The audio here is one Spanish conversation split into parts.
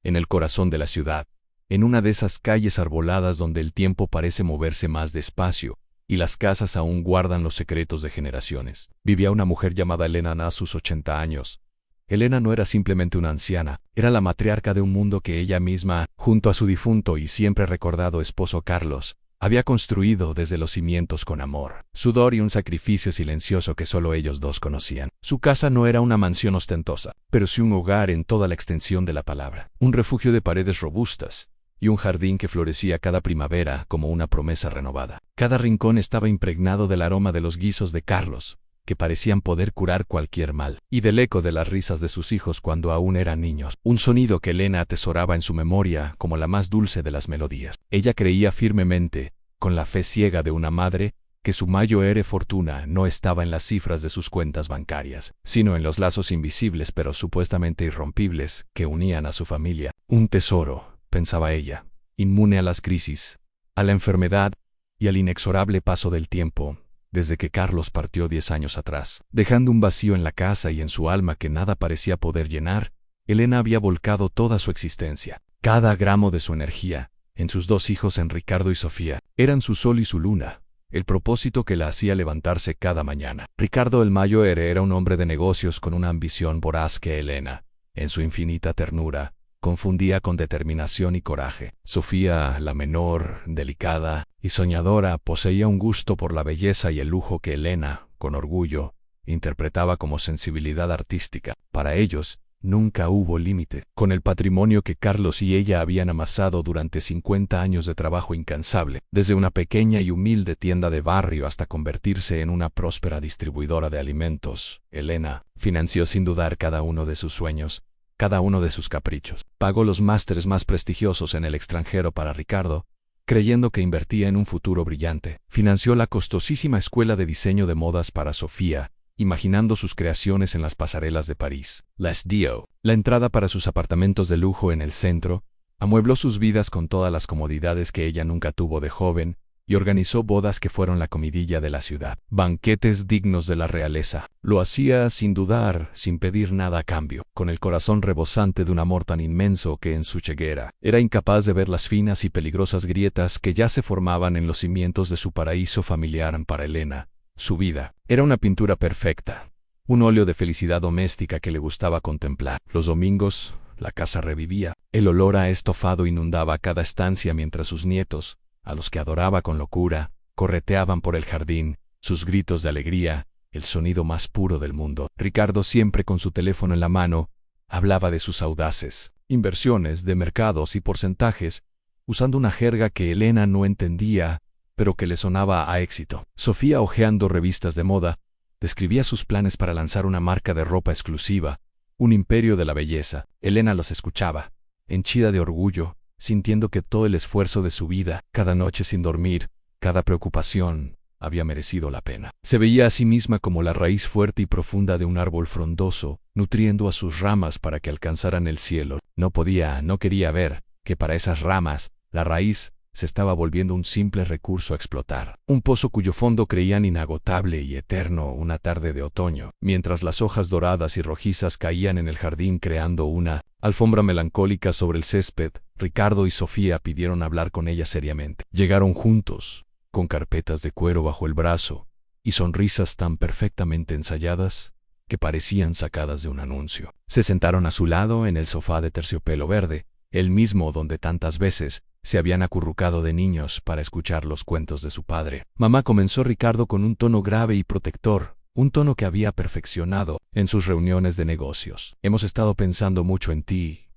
en el corazón de la ciudad, en una de esas calles arboladas donde el tiempo parece moverse más despacio, y las casas aún guardan los secretos de generaciones. Vivía una mujer llamada Elena a sus 80 años. Elena no era simplemente una anciana, era la matriarca de un mundo que ella misma, junto a su difunto y siempre recordado esposo Carlos, había construido desde los cimientos con amor, sudor y un sacrificio silencioso que solo ellos dos conocían. Su casa no era una mansión ostentosa, pero sí un hogar en toda la extensión de la palabra, un refugio de paredes robustas, y un jardín que florecía cada primavera como una promesa renovada. Cada rincón estaba impregnado del aroma de los guisos de Carlos, que parecían poder curar cualquier mal, y del eco de las risas de sus hijos cuando aún eran niños, un sonido que Elena atesoraba en su memoria como la más dulce de las melodías. Ella creía firmemente, con la fe ciega de una madre, que su mayor fortuna no estaba en las cifras de sus cuentas bancarias, sino en los lazos invisibles pero supuestamente irrompibles que unían a su familia. Un tesoro, pensaba ella, inmune a las crisis, a la enfermedad y al inexorable paso del tiempo, desde que Carlos partió 10 años atrás. Dejando un vacío en la casa y en su alma que nada parecía poder llenar, Elena había volcado toda su existencia, cada gramo de su energía, en sus dos hijos, en Ricardo y Sofía. Eran su sol y su luna, el propósito que la hacía levantarse cada mañana. Ricardo el mayor era un hombre de negocios con una ambición voraz que Elena, en su infinita ternura, confundía con determinación y coraje. Sofía, la menor, delicada y soñadora, poseía un gusto por la belleza y el lujo que Elena, con orgullo, interpretaba como sensibilidad artística. Para ellos, nunca hubo límite. Con el patrimonio que Carlos y ella habían amasado durante 50 años de trabajo incansable, desde una pequeña y humilde tienda de barrio hasta convertirse en una próspera distribuidora de alimentos, Elena financió sin dudar cada uno de sus sueños, cada uno de sus caprichos. Pagó los másteres más prestigiosos en el extranjero para Ricardo, creyendo que invertía en un futuro brillante. Financió la costosísima escuela de diseño de modas para Sofía, imaginando sus creaciones en las pasarelas de París. Las dio la entrada para sus apartamentos de lujo en el centro, amuebló sus vidas con todas las comodidades que ella nunca tuvo de joven, y organizó bodas que fueron la comidilla de la ciudad, banquetes dignos de la realeza. Lo hacía sin dudar, sin pedir nada a cambio, con el corazón rebosante de un amor tan inmenso que en su ceguera era incapaz de ver las finas y peligrosas grietas que ya se formaban en los cimientos de su paraíso familiar. Para Elena, su vida era una pintura perfecta, un óleo de felicidad doméstica que le gustaba contemplar. Los domingos, la casa revivía, el olor a estofado inundaba cada estancia mientras sus nietos, a los que adoraba con locura, correteaban por el jardín, sus gritos de alegría, el sonido más puro del mundo. Ricardo, siempre con su teléfono en la mano, hablaba de sus audaces inversiones, de mercados y porcentajes, usando una jerga que Elena no entendía, pero que le sonaba a éxito. Sofía, hojeando revistas de moda, describía sus planes para lanzar una marca de ropa exclusiva, un imperio de la belleza. Elena los escuchaba, henchida de orgullo, sintiendo que todo el esfuerzo de su vida, cada noche sin dormir, cada preocupación, había merecido la pena. Se veía a sí misma como la raíz fuerte y profunda de un árbol frondoso, nutriendo a sus ramas para que alcanzaran el cielo. No quería ver que para esas ramas, la raíz se estaba volviendo un simple recurso a explotar, un pozo cuyo fondo creían inagotable y eterno. Una tarde de otoño, mientras las hojas doradas y rojizas caían en el jardín creando una alfombra melancólica sobre el césped, Ricardo y Sofía pidieron hablar con ella seriamente. Llegaron juntos, con carpetas de cuero bajo el brazo, y sonrisas tan perfectamente ensayadas que parecían sacadas de un anuncio. Se sentaron a su lado en el sofá de terciopelo verde, el mismo donde tantas veces se habían acurrucado de niños para escuchar los cuentos de su padre. Mamá, comenzó Ricardo con un tono grave y protector, un tono que había perfeccionado en sus reuniones de negocios. Hemos estado pensando mucho en ti.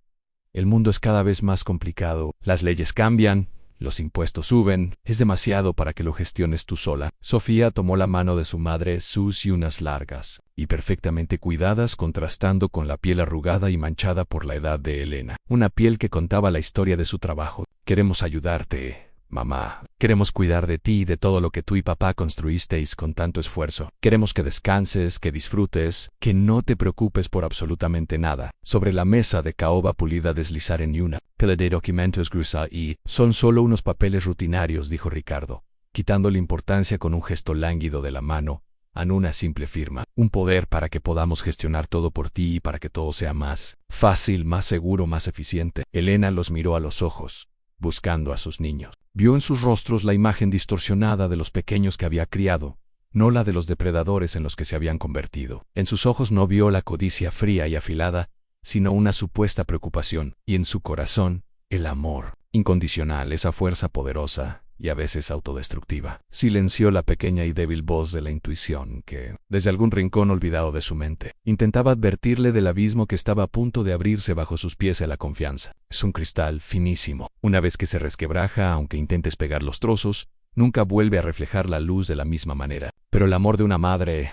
El mundo es cada vez más complicado, las leyes cambian, los impuestos suben, es demasiado para que lo gestiones tú sola. Sofía tomó la mano de su madre, sus y unas largas y perfectamente cuidadas, contrastando con la piel arrugada y manchada por la edad de Elena. Una piel que contaba la historia de su trabajo. Queremos ayudarte, mamá. Queremos cuidar de ti y de todo lo que tú y papá construisteis con tanto esfuerzo. Queremos que descanses, que disfrutes, que no te preocupes por absolutamente nada. Sobre la mesa de caoba pulida deslizar en una pila de documentos gruesa y son solo unos papeles rutinarios, dijo Ricardo, quitándole importancia con un gesto lánguido de la mano, en una simple firma. Un poder para que podamos gestionar todo por ti y para que todo sea más fácil, más seguro, más eficiente. Elena los miró a los ojos, buscando a sus niños. Vio en sus rostros la imagen distorsionada de los pequeños que había criado, no la de los depredadores en los que se habían convertido. En sus ojos no vio la codicia fría y afilada, sino una supuesta preocupación, y en su corazón, el amor incondicional, esa fuerza poderosa y a veces autodestructiva. Silenció la pequeña y débil voz de la intuición que, desde algún rincón olvidado de su mente, intentaba advertirle del abismo que estaba a punto de abrirse bajo sus pies. A la confianza es un cristal finísimo. Una vez que se resquebraja, aunque intentes pegar los trozos, nunca vuelve a reflejar la luz de la misma manera. Pero el amor de una madre,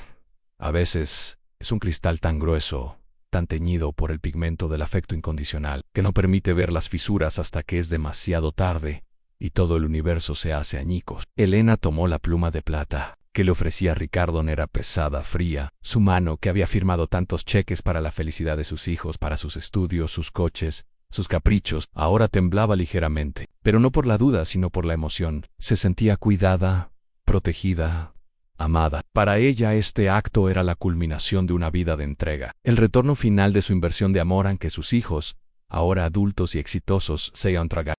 a veces, es un cristal tan grueso, tan teñido por el pigmento del afecto incondicional, que no permite ver las fisuras hasta que es demasiado tarde y todo el universo se hace añicos. Elena tomó la pluma de plata que le ofrecía Ricardo. Era pesada, fría. Su mano, que había firmado tantos cheques para la felicidad de sus hijos, para sus estudios, sus coches, sus caprichos, ahora temblaba ligeramente, pero no por la duda, sino por la emoción. Se sentía cuidada, protegida, amada. Para ella este acto era la culminación de una vida de entrega, el retorno final de su inversión de amor en que sus hijos, ahora adultos y exitosos, se iban a tragar.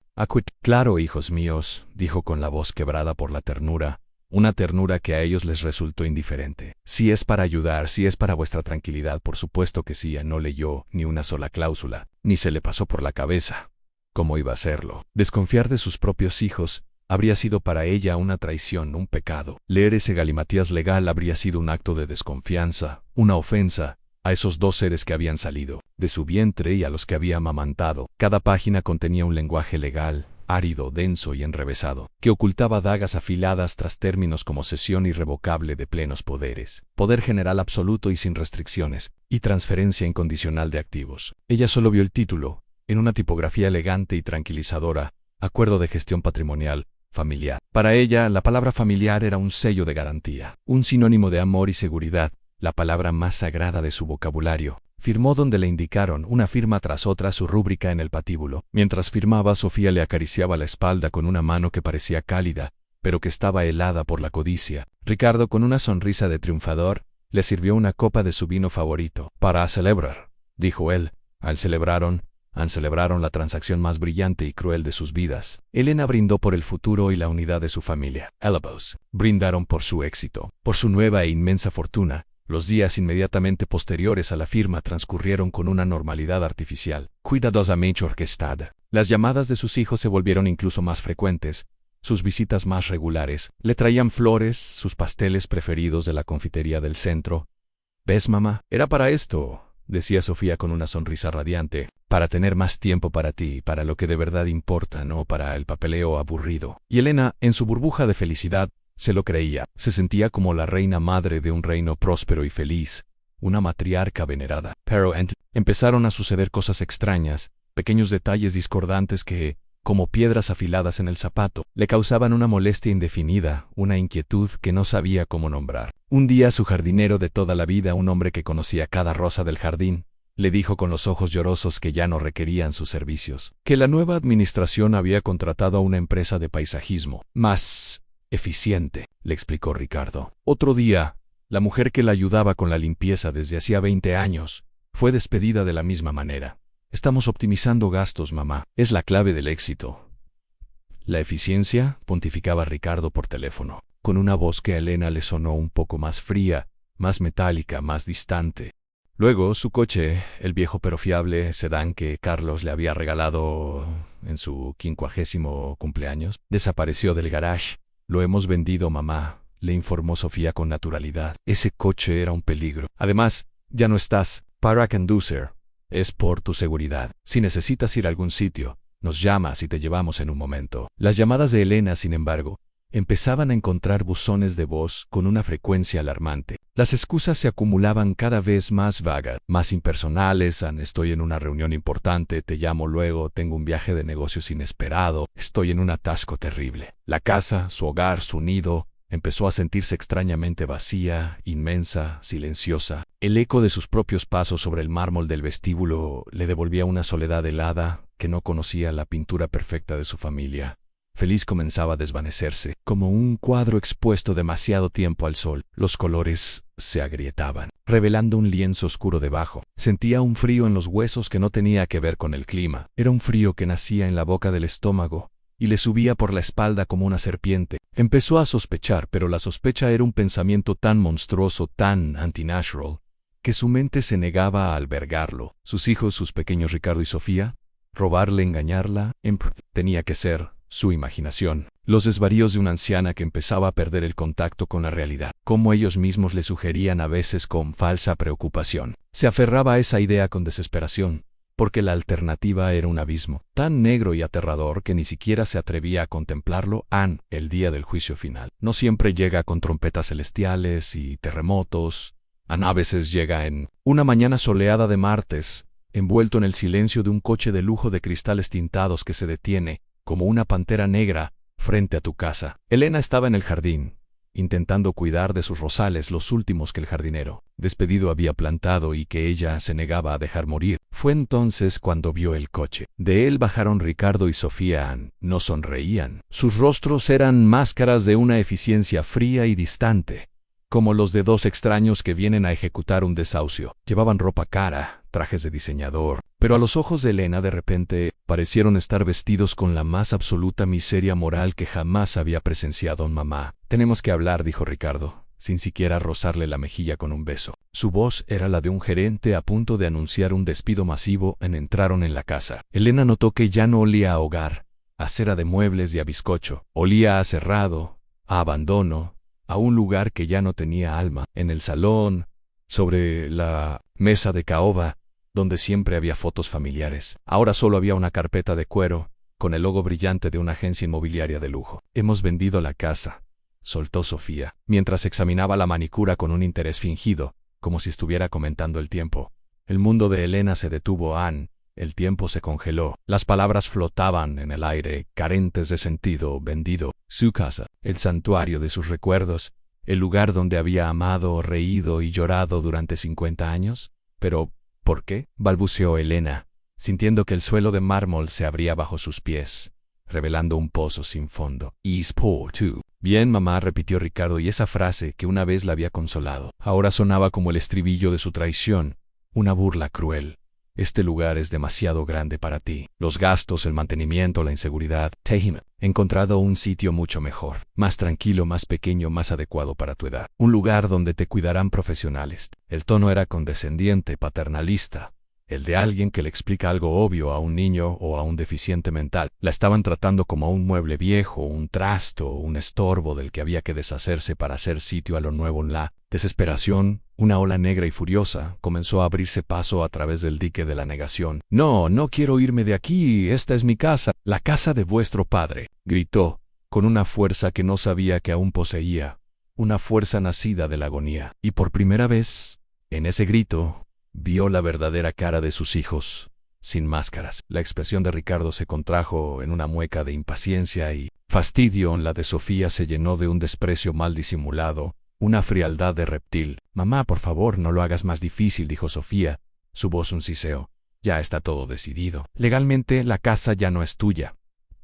Claro, hijos míos, dijo con la voz quebrada por la ternura, una ternura que a ellos les resultó indiferente. Si es para ayudar, si es para vuestra tranquilidad, por supuesto que sí. No leyó ni una sola cláusula, ni se le pasó por la cabeza. ¿Cómo iba a hacerlo? Desconfiar de sus propios hijos habría sido para ella una traición, un pecado. Leer ese galimatías legal habría sido un acto de desconfianza, una ofensa a esos dos seres que habían salido de su vientre y a los que había amamantado. Cada página contenía un lenguaje legal, árido, denso y enrevesado, que ocultaba dagas afiladas tras términos como cesión irrevocable de plenos poderes, poder general absoluto y sin restricciones, y transferencia incondicional de activos. Ella solo vio el título, en una tipografía elegante y tranquilizadora: Acuerdo de gestión patrimonial familiar. Para ella, la palabra familiar era un sello de garantía, un sinónimo de amor y seguridad, la palabra más sagrada de su vocabulario. Firmó donde le indicaron, una firma tras otra, su rúbrica en el patíbulo. Mientras firmaba, Sofía le acariciaba la espalda con una mano que parecía cálida, pero que estaba helada por la codicia. Ricardo, con una sonrisa de triunfador, le sirvió una copa de su vino favorito. Para celebrar, dijo él. Celebraron la transacción más brillante y cruel de sus vidas. Elena brindó por el futuro y la unidad de su familia. Ambos brindaron por su éxito, por su nueva e inmensa fortuna. Los días inmediatamente posteriores a la firma transcurrieron con una normalidad artificial, cuidadosamente orquestada. Las llamadas de sus hijos se volvieron incluso más frecuentes, sus visitas más regulares. Le traían flores, sus pasteles preferidos de la confitería del centro. ¿Ves, mamá? Era para esto, decía Sofía con una sonrisa radiante, para tener más tiempo para ti, para lo que de verdad importa, no para el papeleo aburrido. Y Elena, en su burbuja de felicidad, se lo creía. Se sentía como la reina madre de un reino próspero y feliz, una matriarca venerada. Pero empezaron a suceder cosas extrañas, pequeños detalles discordantes que, como piedras afiladas en el zapato, le causaban una molestia indefinida, una inquietud que no sabía cómo nombrar. Un día su jardinero de toda la vida, un hombre que conocía cada rosa del jardín, le dijo con los ojos llorosos que ya no requerían sus servicios, que la nueva administración había contratado a una empresa de paisajismo más eficiente, le explicó Ricardo. Otro día, la mujer que la ayudaba con la limpieza desde hacía 20 años, fue despedida de la misma manera. Estamos optimizando gastos, mamá. Es la clave del éxito. La eficiencia, pontificaba Ricardo por teléfono, con una voz que a Elena le sonó un poco más fría, más metálica, más distante. Luego, su coche, el viejo pero fiable sedán que Carlos le había regalado en su 50º cumpleaños, desapareció del garage. Lo hemos vendido, mamá, le informó Sofía con naturalidad. Ese coche era un peligro. Además, ya no estás para conducir. Es por tu seguridad. Si necesitas ir a algún sitio, nos llamas y te llevamos en un momento. Las llamadas de Elena, sin embargo, empezaban a encontrar buzones de voz con una frecuencia alarmante. Las excusas se acumulaban cada vez más vagas, más impersonales. Estoy en una reunión importante, te llamo luego, tengo un viaje de negocios inesperado, estoy en un atasco terrible. La casa, su hogar, su nido, empezó a sentirse extrañamente vacía, inmensa, silenciosa. El eco de sus propios pasos sobre el mármol del vestíbulo le devolvía una soledad helada que no conocía la pintura perfecta de su familia. feliz comenzaba a desvanecerse, como un cuadro expuesto demasiado tiempo al sol. Los colores se agrietaban, revelando un lienzo oscuro debajo. Sentía un frío en los huesos que no tenía que ver con el clima. Era un frío que nacía en la boca del estómago y le subía por la espalda como una serpiente. Empezó a sospechar, pero la sospecha era un pensamiento tan monstruoso, tan antinatural, que su mente se negaba a albergarlo. Sus hijos, sus pequeños Ricardo y Sofía, robarle, engañarla, tenía que ser su imaginación. Los desvaríos de una anciana que empezaba a perder el contacto con la realidad, como ellos mismos le sugerían a veces con falsa preocupación. Se aferraba a esa idea con desesperación, porque la alternativa era un abismo, tan negro y aterrador que ni siquiera se atrevía a contemplarlo. El día del juicio final no siempre llega con trompetas celestiales y terremotos. A veces llega en una mañana soleada de martes, envuelto en el silencio de un coche de lujo de cristales tintados que se detiene, como una pantera negra, frente a tu casa. Elena estaba en el jardín, intentando cuidar de sus rosales, los últimos que el jardinero despedido había plantado y que ella se negaba a dejar morir. Fue entonces cuando vio el coche. De él bajaron Ricardo y Sofía. No sonreían. Sus rostros eran máscaras de una eficiencia fría y distante, como los de dos extraños que vienen a ejecutar un desahucio. Llevaban ropa cara, trajes de diseñador, pero a los ojos de Elena de repente parecieron estar vestidos con la más absoluta miseria moral que jamás había presenciado en mamá. «Tenemos que hablar», dijo Ricardo, sin siquiera rozarle la mejilla con un beso. Su voz era la de un gerente a punto de anunciar un despido masivo. Entraron en la casa. Elena notó que ya no olía a hogar, a cera de muebles y a bizcocho. Olía a cerrado, a abandono, a un lugar que ya no tenía alma. En el salón, sobre la mesa de caoba, donde siempre había fotos familiares, ahora solo había una carpeta de cuero, con el logo brillante de una agencia inmobiliaria de lujo. «Hemos vendido la casa», soltó Sofía, mientras examinaba la manicura con un interés fingido, como si estuviera comentando el tiempo. El mundo de Elena se detuvo. El tiempo se congeló. Las palabras flotaban en el aire, carentes de sentido. Vendido. Su casa, el santuario de sus recuerdos, el lugar donde había amado, reído y llorado durante 50 años. «Pero, ¿por qué?», balbuceó Elena, sintiendo que el suelo de mármol se abría bajo sus pies, revelando un pozo sin fondo. «Is poor too». «Bien, mamá», repitió Ricardo, y esa frase que una vez la había consolado ahora sonaba como el estribillo de su traición, una burla cruel. «Este lugar es demasiado grande para ti. Los gastos, el mantenimiento, la inseguridad. He encontrado un sitio mucho mejor, más tranquilo, más pequeño, más adecuado para tu edad. Un lugar donde te cuidarán profesionales». El tono era condescendiente, paternalista, el de alguien que le explica algo obvio a un niño o a un deficiente mental. La estaban tratando como un mueble viejo, un trasto, un estorbo del que había que deshacerse para hacer sitio a lo nuevo. La desesperación, una ola negra y furiosa, comenzó a abrirse paso a través del dique de la negación. «No, no quiero irme de aquí. Esta es mi casa, la casa de vuestro padre», gritó, con una fuerza que no sabía que aún poseía, una fuerza nacida de la agonía. Y por primera vez, en ese grito, vio la verdadera cara de sus hijos, sin máscaras. La expresión de Ricardo se contrajo en una mueca de impaciencia y fastidio. La de Sofía se llenó de un desprecio mal disimulado, una frialdad de reptil. «Mamá, por favor, no lo hagas más difícil», dijo Sofía, su voz un siseo. «Ya está todo decidido. Legalmente la casa ya no es tuya.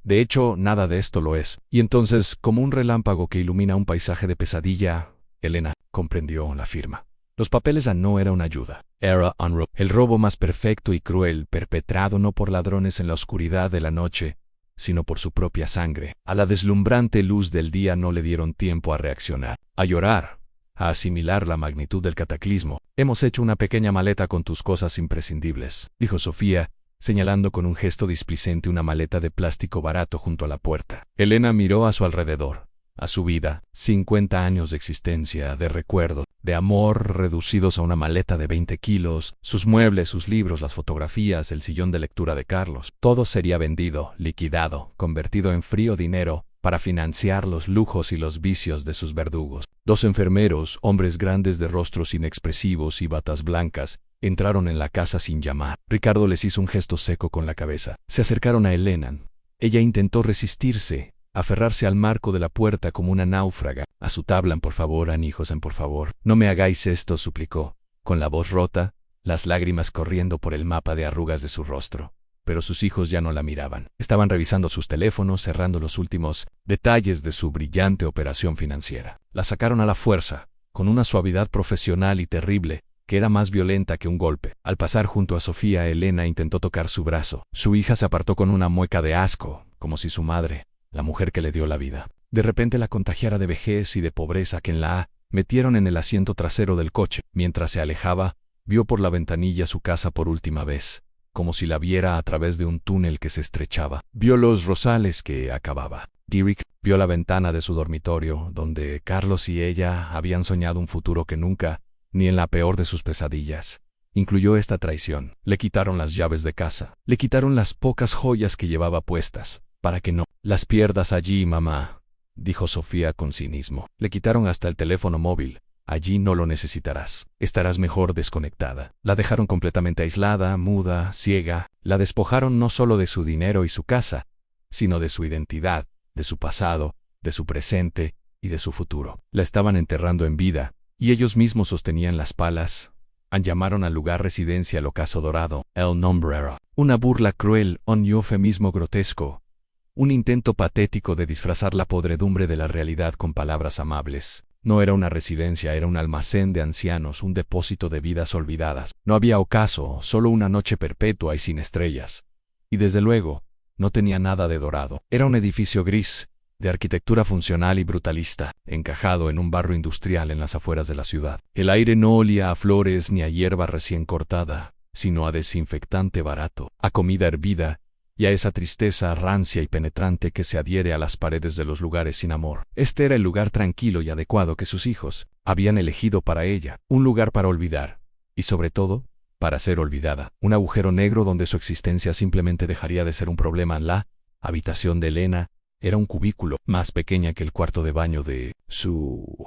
De hecho, nada de esto lo es». Y entonces, como un relámpago que ilumina un paisaje de pesadilla, Elena comprendió la firma. Los papeles no era una ayuda. Era el robo más perfecto y cruel, perpetrado no por ladrones en la oscuridad de la noche, sino por su propia sangre. A la deslumbrante luz del día no le dieron tiempo a reaccionar, a llorar, a asimilar la magnitud del cataclismo. «Hemos hecho una pequeña maleta con tus cosas imprescindibles», dijo Sofía, señalando con un gesto displicente una maleta de plástico barato junto a la puerta. Elena miró a su alrededor, a su vida, 50 años de existencia, de recuerdos, de amor reducidos a una maleta de 20 kilos, sus muebles, sus libros, las fotografías, el sillón de lectura de Carlos. Todo sería vendido, liquidado, convertido en frío dinero para financiar los lujos y los vicios de sus verdugos. Dos enfermeros, hombres grandes de rostros inexpresivos y batas blancas, entraron en la casa sin llamar. Ricardo les hizo un gesto seco con la cabeza. Se acercaron a Elena. Ella intentó resistirse, aferrarse al marco de la puerta como una náufraga. «A su tabla, por favor, hijos, por favor. No me hagáis esto», suplicó, con la voz rota, las lágrimas corriendo por el mapa de arrugas de su rostro. pero sus hijos ya no la miraban. Estaban revisando sus teléfonos, cerrando los últimos detalles de su brillante operación financiera. La sacaron a la fuerza, con una suavidad profesional y terrible, que era más violenta que un golpe. Al pasar junto a Sofía, Elena intentó tocar su brazo. Su hija se apartó con una mueca de asco, como si su madre, la mujer que le dio la vida, de repente la contagiara de vejez y de pobreza que en la metieron en el asiento trasero del coche. Mientras se alejaba, vio por la ventanilla su casa por última vez, como si la viera a través de un túnel que se estrechaba. Vio los rosales que acababa. Derek vio la ventana de su dormitorio, donde Carlos y ella habían soñado un futuro que nunca, ni en la peor de sus pesadillas, incluyó esta traición. Le quitaron las llaves de casa, le quitaron las pocas joyas que llevaba puestas, para que no las pierdas allí, mamá, dijo Sofía con cinismo. Le quitaron hasta el teléfono móvil. Allí no lo necesitarás. Estarás mejor desconectada. La dejaron completamente aislada, muda, ciega. La despojaron no solo de su dinero y su casa, sino de su identidad, de su pasado, de su presente y de su futuro. La estaban enterrando en vida, y ellos mismos sostenían las palas. Llamaron al lugar residencia el ocaso dorado, el nombrero. Una burla cruel, un eufemismo grotesco. Un intento patético de disfrazar la podredumbre de la realidad con palabras amables. No era una residencia, era un almacén de ancianos, un depósito de vidas olvidadas. No había ocaso, solo una noche perpetua y sin estrellas. Y desde luego, no tenía nada de dorado. Era un edificio gris, de arquitectura funcional y brutalista, encajado en un barrio industrial en las afueras de la ciudad. El aire no olía a flores ni a hierba recién cortada, sino a desinfectante barato, a comida hervida, y a esa tristeza rancia y penetrante que se adhiere a las paredes de los lugares sin amor. Este era el lugar tranquilo y adecuado que sus hijos habían elegido para ella, un lugar para olvidar, y sobre todo, para ser olvidada. Un agujero negro donde su existencia simplemente dejaría de ser un problema. La habitación de Elena era un cubículo más pequeña que el cuarto de baño de su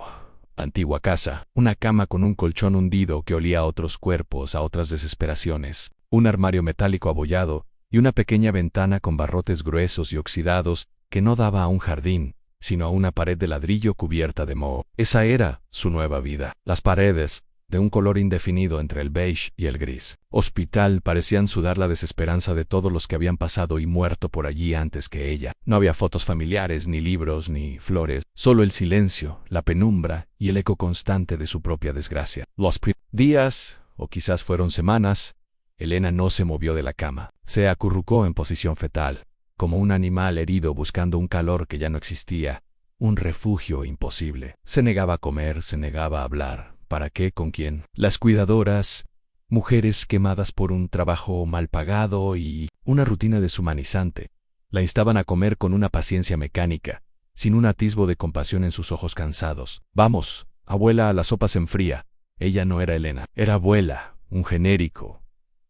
antigua casa, una cama con un colchón hundido que olía a otros cuerpos, a otras desesperaciones, un armario metálico abollado, y una pequeña ventana con barrotes gruesos y oxidados que no daba a un jardín, sino a una pared de ladrillo cubierta de moho. Esa era su nueva vida. Las paredes, de un color indefinido entre el beige y el gris hospital, parecían sudar la desesperanza de todos los que habían pasado y muerto por allí antes que ella. No había fotos familiares, ni libros, ni flores, solo el silencio, la penumbra y el eco constante de su propia desgracia. Los días, o quizás fueron semanas, Elena no se movió de la cama. Se acurrucó en posición fetal, como un animal herido buscando un calor que ya no existía, un refugio imposible. Se negaba a comer, se negaba a hablar. ¿Para qué? ¿Con quién? Las cuidadoras, mujeres quemadas por un trabajo mal pagado y una rutina deshumanizante, la instaban a comer con una paciencia mecánica, sin un atisbo de compasión en sus ojos cansados. Vamos, abuela, la sopa se enfría. Ella no era Elena, era abuela, un genérico,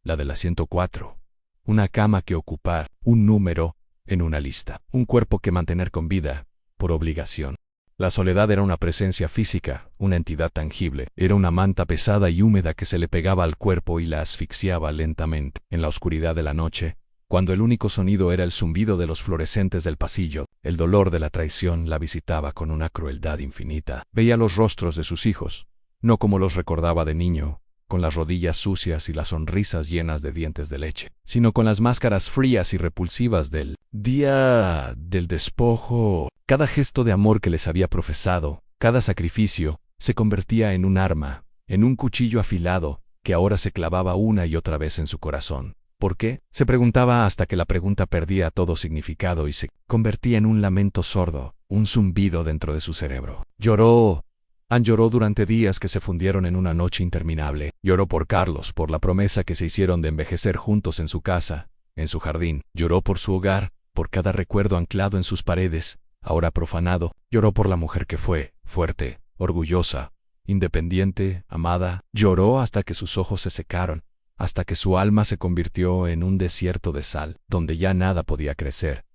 la de la 104. Una cama que ocupar, un número en una lista, un cuerpo que mantener con vida, por obligación. La soledad era una presencia física, una entidad tangible. Era una manta pesada y húmeda que se le pegaba al cuerpo y la asfixiaba lentamente. En la oscuridad de la noche, cuando el único sonido era el zumbido de los fluorescentes del pasillo, el dolor de la traición la visitaba con una crueldad infinita. Veía los rostros de sus hijos, no como los recordaba de niño, con las rodillas sucias y las sonrisas llenas de dientes de leche, sino con las máscaras frías y repulsivas del día del despojo. Cada gesto de amor que les había profesado, cada sacrificio, se convertía en un arma, en un cuchillo afilado, que ahora se clavaba una y otra vez en su corazón. ¿Por qué? Se preguntaba hasta que la pregunta perdía todo significado y se convertía en un lamento sordo, un zumbido dentro de su cerebro. Lloró. Lloró durante días que se fundieron en una noche interminable. Lloró por Carlos, por la promesa que se hicieron de envejecer juntos en su casa, en su jardín. Lloró por su hogar, por cada recuerdo anclado en sus paredes, ahora profanado. Lloró por la mujer que fue, fuerte, orgullosa, independiente, amada. Lloró hasta que sus ojos se secaron, hasta que su alma se convirtió en un desierto de sal, donde ya nada podía crecer.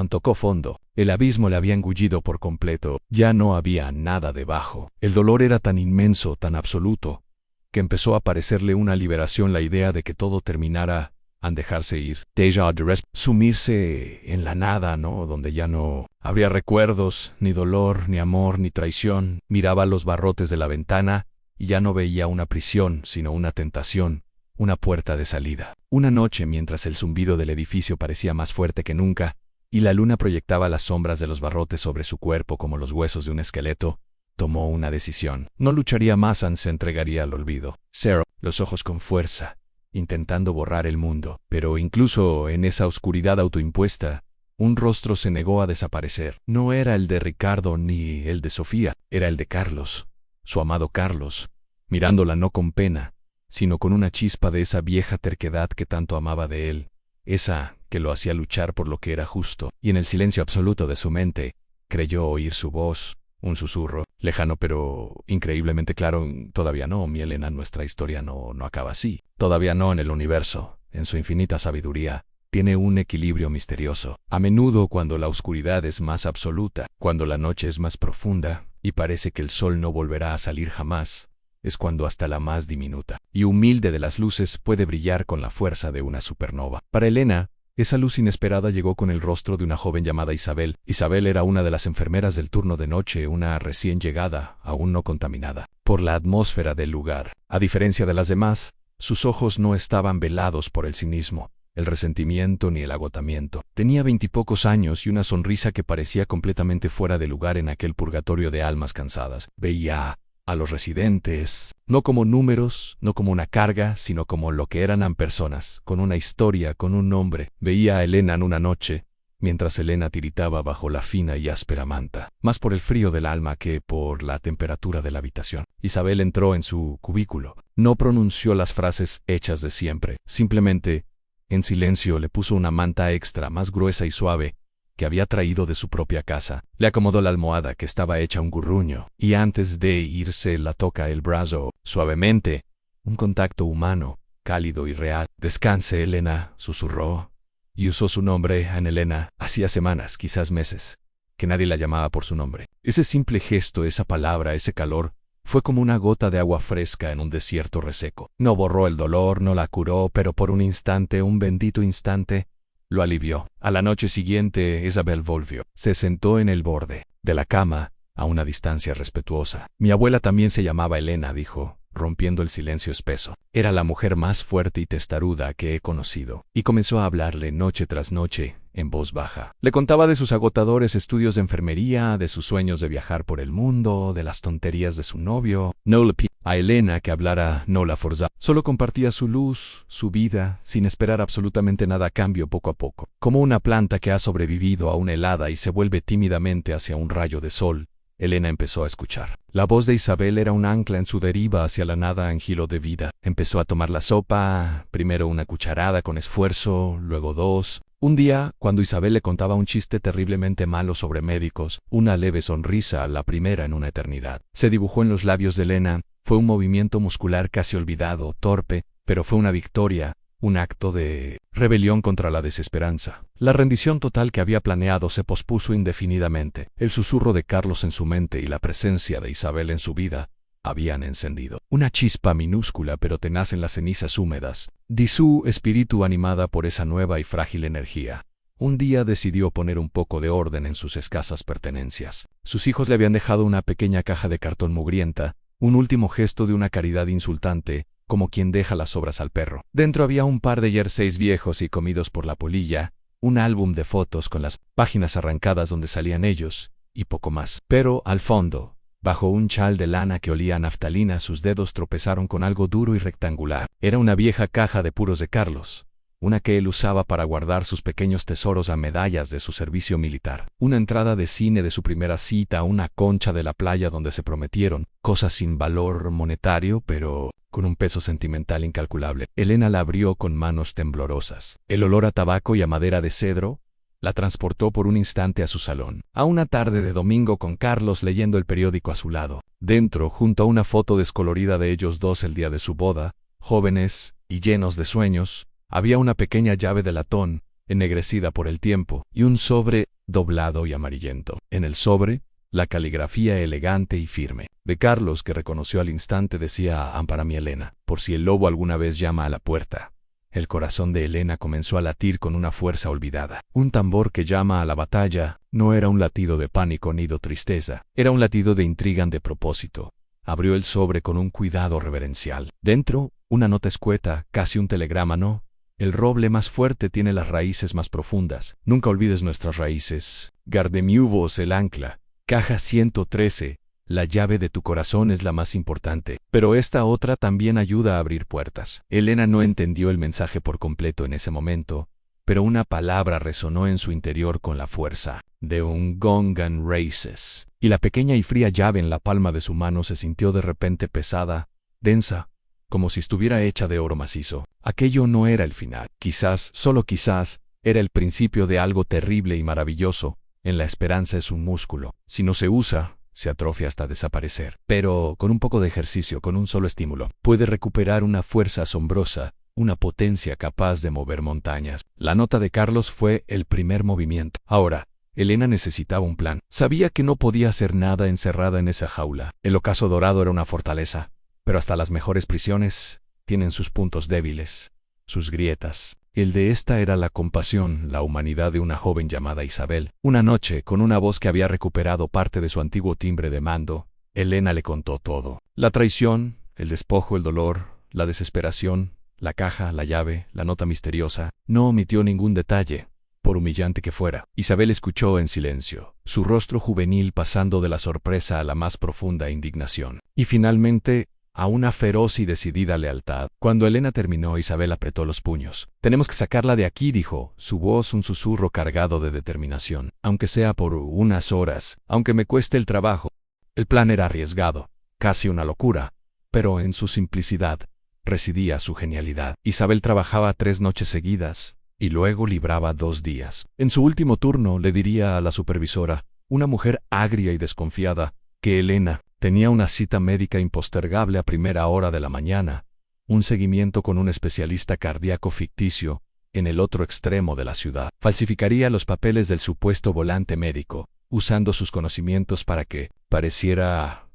Tocó fondo. El abismo le había engullido por completo. Ya no había nada debajo. El dolor era tan inmenso, tan absoluto, que empezó a parecerle una liberación la idea de que todo terminara al dejarse ir. Déjà de sumirse en la nada, ¿no? Donde ya no habría recuerdos, ni dolor, ni amor, ni traición. Miraba los barrotes de la ventana y ya no veía una prisión, sino una tentación, una puerta de salida. Una noche, mientras el zumbido del edificio parecía más fuerte que nunca, y la luna proyectaba las sombras de los barrotes sobre su cuerpo como los huesos de un esqueleto, tomó una decisión. No lucharía más, se entregaría al olvido. Cerró los ojos con fuerza, intentando borrar el mundo. Pero incluso en esa oscuridad autoimpuesta, un rostro se negó a desaparecer. No era el de Ricardo ni el de Sofía, era el de Carlos, su amado Carlos, mirándola no con pena, sino con una chispa de esa vieja terquedad que tanto amaba de él, esa que lo hacía luchar por lo que era justo. Y en el silencio absoluto de su mente, creyó oír su voz, un susurro, lejano pero increíblemente claro. Todavía no, mi Elena, nuestra historia no acaba así. Todavía no. En el universo, en su infinita sabiduría, tiene un equilibrio misterioso. A menudo, cuando la oscuridad es más absoluta, cuando la noche es más profunda, y parece que el sol no volverá a salir jamás, es cuando hasta la más diminuta y humilde de las luces puede brillar con la fuerza de una supernova. Para Elena, esa luz inesperada llegó con el rostro de una joven llamada Isabel. Isabel era una de las enfermeras del turno de noche, una recién llegada, aún no contaminada por la atmósfera del lugar. A diferencia de las demás, sus ojos no estaban velados por el cinismo, el resentimiento ni el agotamiento. Tenía 20 y pocos años y una sonrisa que parecía completamente fuera de lugar en aquel purgatorio de almas cansadas. Veía a los residentes, no como números, no como una carga, sino como lo que eran personas, con una historia, con un nombre. Veía a Elena en una noche, mientras Elena tiritaba bajo la fina y áspera manta, más por el frío del alma que por la temperatura de la habitación. Isabel entró en su cubículo. No pronunció las frases hechas de siempre, simplemente, en silencio, le puso una manta extra más gruesa y suave, que había traído de su propia casa. Le acomodó la almohada que estaba hecha un gurruño, y antes de irse la toca el brazo, suavemente, un contacto humano, cálido y real. «Descanse, Elena», susurró, y usó su nombre, Ana Elena. Hacía semanas, quizás meses, que nadie la llamaba por su nombre. Ese simple gesto, esa palabra, ese calor, fue como una gota de agua fresca en un desierto reseco. No borró el dolor, no la curó, pero por un instante, un bendito instante, lo alivió. A la noche siguiente, Isabel volvió. Se sentó en el borde de la cama, a una distancia respetuosa. «Mi abuela también se llamaba Elena», dijo, rompiendo el silencio espeso. «Era la mujer más fuerte y testaruda que he conocido». Y comenzó a hablarle noche tras noche, en voz baja. Le contaba de sus agotadores estudios de enfermería, de sus sueños de viajar por el mundo, de las tonterías de su novio. No le pidió a Elena que hablara, no la forzaba. Solo compartía su luz, su vida, sin esperar absolutamente nada a cambio. Poco a poco, como una planta que ha sobrevivido a una helada y se vuelve tímidamente hacia un rayo de sol, Elena empezó a escuchar. La voz de Isabel era un ancla en su deriva hacia la nada en giro de vida. Empezó a tomar la sopa, primero una cucharada con esfuerzo, luego dos. Un día, cuando Isabel le contaba un chiste terriblemente malo sobre médicos, una leve sonrisa, la primera en una eternidad, se dibujó en los labios de Elena. Fue un movimiento muscular casi olvidado, torpe, pero fue una victoria, un acto de rebelión contra la desesperanza. La rendición total que había planeado se pospuso indefinidamente. El susurro de Carlos en su mente y la presencia de Isabel en su vida habían encendido una chispa minúscula pero tenaz en las cenizas húmedas de su espíritu, animada por esa nueva y frágil energía. Un día decidió poner un poco de orden en sus escasas pertenencias. Sus hijos le habían dejado una pequeña caja de cartón mugrienta, un último gesto de una caridad insultante, como quien deja las sobras al perro. Dentro había un par de jerseys viejos y comidos por la polilla, un álbum de fotos con las páginas arrancadas donde salían ellos, y poco más. Pero, al fondo, bajo un chal de lana que olía a naftalina, sus dedos tropezaron con algo duro y rectangular. Era una vieja caja de puros de Carlos, una que él usaba para guardar sus pequeños tesoros a medallas de su servicio militar. Una entrada de cine de su primera cita, una concha de la playa donde se prometieron, cosas sin valor monetario, pero con un peso sentimental incalculable. Elena la abrió con manos temblorosas. El olor a tabaco y a madera de cedro la transportó por un instante a su salón, a una tarde de domingo con Carlos leyendo el periódico a su lado. Dentro, junto a una foto descolorida de ellos dos el día de su boda, jóvenes y llenos de sueños, había una pequeña llave de latón, ennegrecida por el tiempo, y un sobre doblado y amarillento. En el sobre, la caligrafía elegante y firme de Carlos, que reconoció al instante, decía: «Ampara mi Elena, por si el lobo alguna vez llama a la puerta». El corazón de Elena comenzó a latir con una fuerza olvidada. Un tambor que llama a la batalla no era un latido de pánico ni de tristeza, era un latido de intriga de propósito. Abrió el sobre con un cuidado reverencial. Dentro, Una nota escueta, casi un telegrama, ¿no? El roble más fuerte tiene las raíces más profundas. Nunca olvides nuestras raíces. Gardemiuvos, el ancla. Caja 113. La llave de tu corazón es la más importante. Pero esta otra también ayuda a abrir puertas. Elena no entendió el mensaje por completo en ese momento, pero una palabra resonó en su interior con la fuerza de un Gong and Roses. Y la pequeña y fría llave en la palma de su mano se sintió de repente pesada, densa, como si estuviera hecha de oro macizo. Aquello no era el final. Quizás, solo quizás, era el principio de algo terrible y maravilloso. En la esperanza es un músculo. Si no se usa, se atrofia hasta desaparecer. Pero con un poco de ejercicio, con un solo estímulo, puede recuperar una fuerza asombrosa, una potencia capaz de mover montañas. La nota de Carlos fue el primer movimiento. Ahora, Elena necesitaba un plan. Sabía que no podía hacer nada encerrada en esa jaula. El ocaso dorado era una fortaleza, pero hasta las mejores prisiones tienen sus puntos débiles, sus grietas. El de esta era la compasión, la humanidad de una joven llamada Isabel. Una noche, con una voz que había recuperado parte de su antiguo timbre de mando, Elena le contó todo. La traición, el despojo, el dolor, la desesperación, la caja, la llave, la nota misteriosa. No omitió ningún detalle, por humillante que fuera. Isabel escuchó en silencio, su rostro juvenil pasando de la sorpresa a la más profunda indignación. Y finalmente, a una feroz y decidida lealtad. Cuando Elena terminó, Isabel apretó los puños. «Tenemos que sacarla de aquí», dijo, su voz un susurro cargado de determinación. «Aunque sea por unas horas, aunque me cueste el trabajo». El plan era arriesgado, casi una locura, pero en su simplicidad residía su genialidad. Isabel trabajaba 3 noches seguidas, y luego libraba 2 días. En su último turno le diría a la supervisora, una mujer agria y desconfiada, que Elena tenía una cita médica impostergable a primera hora de la mañana, un seguimiento con un especialista cardíaco ficticio, en el otro extremo de la ciudad. Falsificaría los papeles del supuesto volante médico, usando sus conocimientos para que pareciera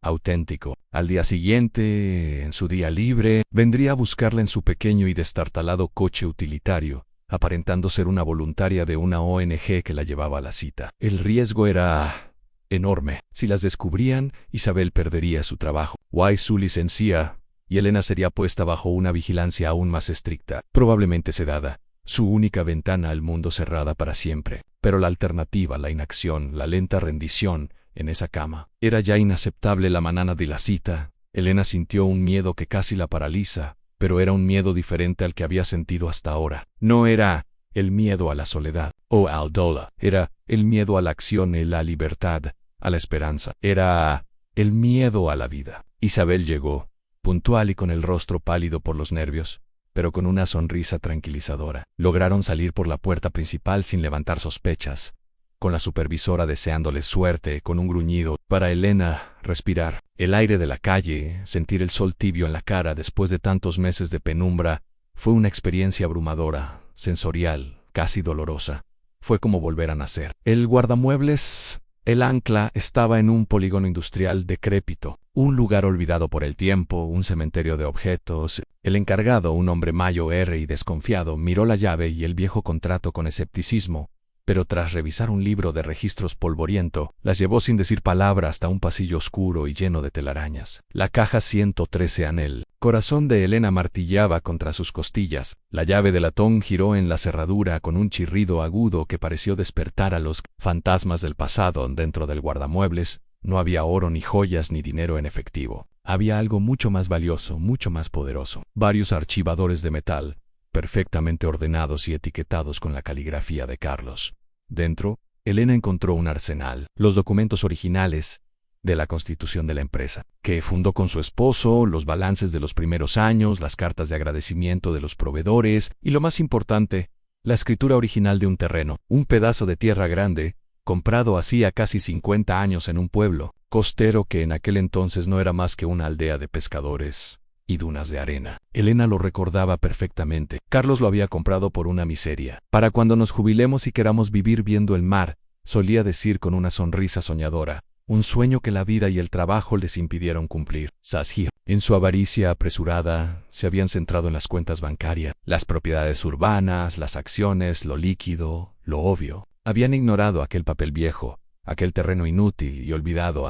auténtico. Al día siguiente, en su día libre, vendría a buscarla en su pequeño y destartalado coche utilitario, aparentando ser una voluntaria de una ONG que la llevaba a la cita. El riesgo era enorme. Si las descubrían, Isabel perdería su trabajo. Su licencia, y Elena sería puesta bajo una vigilancia aún más estricta, probablemente sedada, su única ventana al mundo cerrada para siempre. Pero la alternativa, la inacción, la lenta rendición, en esa cama, era ya inaceptable. La mañana de la cita, Elena sintió un miedo que casi la paraliza, pero era un miedo diferente al que había sentido hasta ahora. No era el miedo a la soledad o al dolor, era el miedo a la acción y la libertad, a la esperanza. Era el miedo a la vida. Isabel llegó, puntual y con el rostro pálido por los nervios, pero con una sonrisa tranquilizadora. Lograron salir por la puerta principal sin levantar sospechas, con la supervisora deseándoles suerte, con un gruñido. Para Elena, respirar el aire de la calle, sentir el sol tibio en la cara después de tantos meses de penumbra, fue una experiencia abrumadora, sensorial, casi dolorosa. Fue como volver a nacer. El guardamuebles, el ancla, estaba en un polígono industrial decrépito, un lugar olvidado por el tiempo, un cementerio de objetos. El encargado, un hombre mayor y desconfiado, miró la llave y el viejo contrato con escepticismo, pero tras revisar un libro de registros polvoriento, las llevó sin decir palabra hasta un pasillo oscuro y lleno de telarañas. La caja 113 anel. Corazón de Elena martillaba contra sus costillas. La llave de latón giró en la cerradura con un chirrido agudo que pareció despertar a los fantasmas del pasado. Dentro del guardamuebles no había oro ni joyas ni dinero en efectivo. Había algo mucho más valioso, mucho más poderoso. Varios archivadores de metal, perfectamente ordenados y etiquetados con la caligrafía de Carlos. Dentro, Elena encontró un arsenal, los documentos originales de la constitución de la empresa, que fundó con su esposo, los balances de los primeros años, las cartas de agradecimiento de los proveedores y, lo más importante, la escritura original de un terreno, un pedazo de tierra grande, comprado hacía casi 50 años en un pueblo costero que en aquel entonces no era más que una aldea de pescadores y dunas de arena. Elena lo recordaba perfectamente. Carlos lo había comprado por una miseria. Para cuando nos jubilemos y queramos vivir viendo el mar, solía decir con una sonrisa soñadora, un sueño que la vida y el trabajo les impidieron cumplir. Sasji, en su avaricia apresurada, se habían centrado en las cuentas bancarias, las propiedades urbanas, las acciones, lo líquido, lo obvio. Habían ignorado aquel papel viejo, aquel terreno inútil y olvidado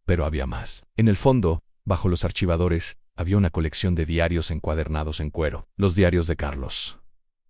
pero había más. En el fondo, bajo los archivadores, había una colección de diarios encuadernados en cuero, los diarios de Carlos.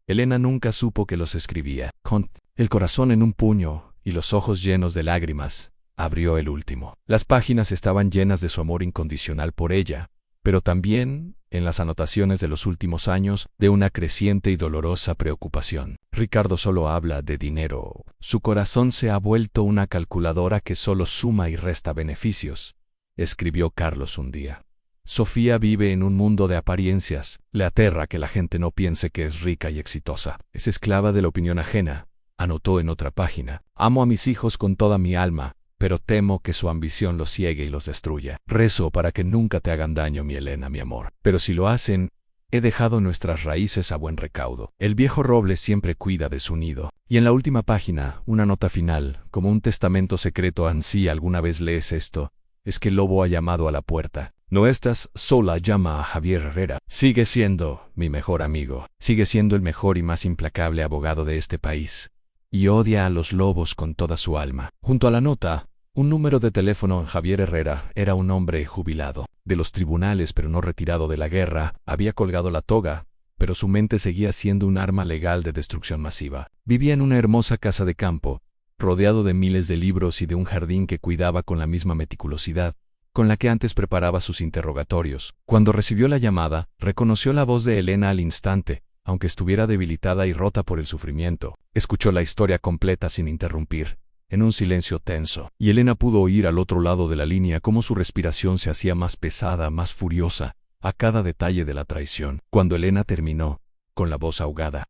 Elena nunca supo que los escribía. Con el corazón en un puño y los ojos llenos de lágrimas, abrió el último. Las páginas estaban llenas de su amor incondicional por ella, pero también, en las anotaciones de los últimos años, de una creciente y dolorosa preocupación. Ricardo solo habla de dinero. Su corazón se ha vuelto una calculadora que solo suma y resta beneficios, escribió Carlos un día. Sofía vive en un mundo de apariencias. Le aterra que la gente no piense que es rica y exitosa. Es esclava de la opinión ajena, anotó en otra página. Amo a mis hijos con toda mi alma, pero temo que su ambición los ciegue y los destruya. Rezo para que nunca te hagan daño, mi Elena, mi amor. Pero si lo hacen, he dejado nuestras raíces a buen recaudo. El viejo roble siempre cuida de su nido. Y en la última página, una nota final, como un testamento secreto. Ansí, alguna vez lees esto, es que el lobo ha llamado a la puerta. No estás sola, llama a Javier Herrera. Sigue siendo mi mejor amigo. Sigue siendo el mejor y más implacable abogado de este país. Y odia a los lobos con toda su alma. Junto a la nota, un número de teléfono. Javier Herrera era un hombre jubilado de los tribunales, pero no retirado de la guerra. Había colgado la toga, pero su mente seguía siendo un arma legal de destrucción masiva. Vivía en una hermosa casa de campo, rodeado de miles de libros y de un jardín que cuidaba con la misma meticulosidad con la que antes preparaba sus interrogatorios. Cuando recibió la llamada, reconoció la voz de Elena al instante, aunque estuviera debilitada y rota por el sufrimiento. Escuchó la historia completa sin interrumpir, en un silencio tenso, y Elena pudo oír al otro lado de la línea cómo su respiración se hacía más pesada, más furiosa, a cada detalle de la traición. Cuando Elena terminó, con la voz ahogada,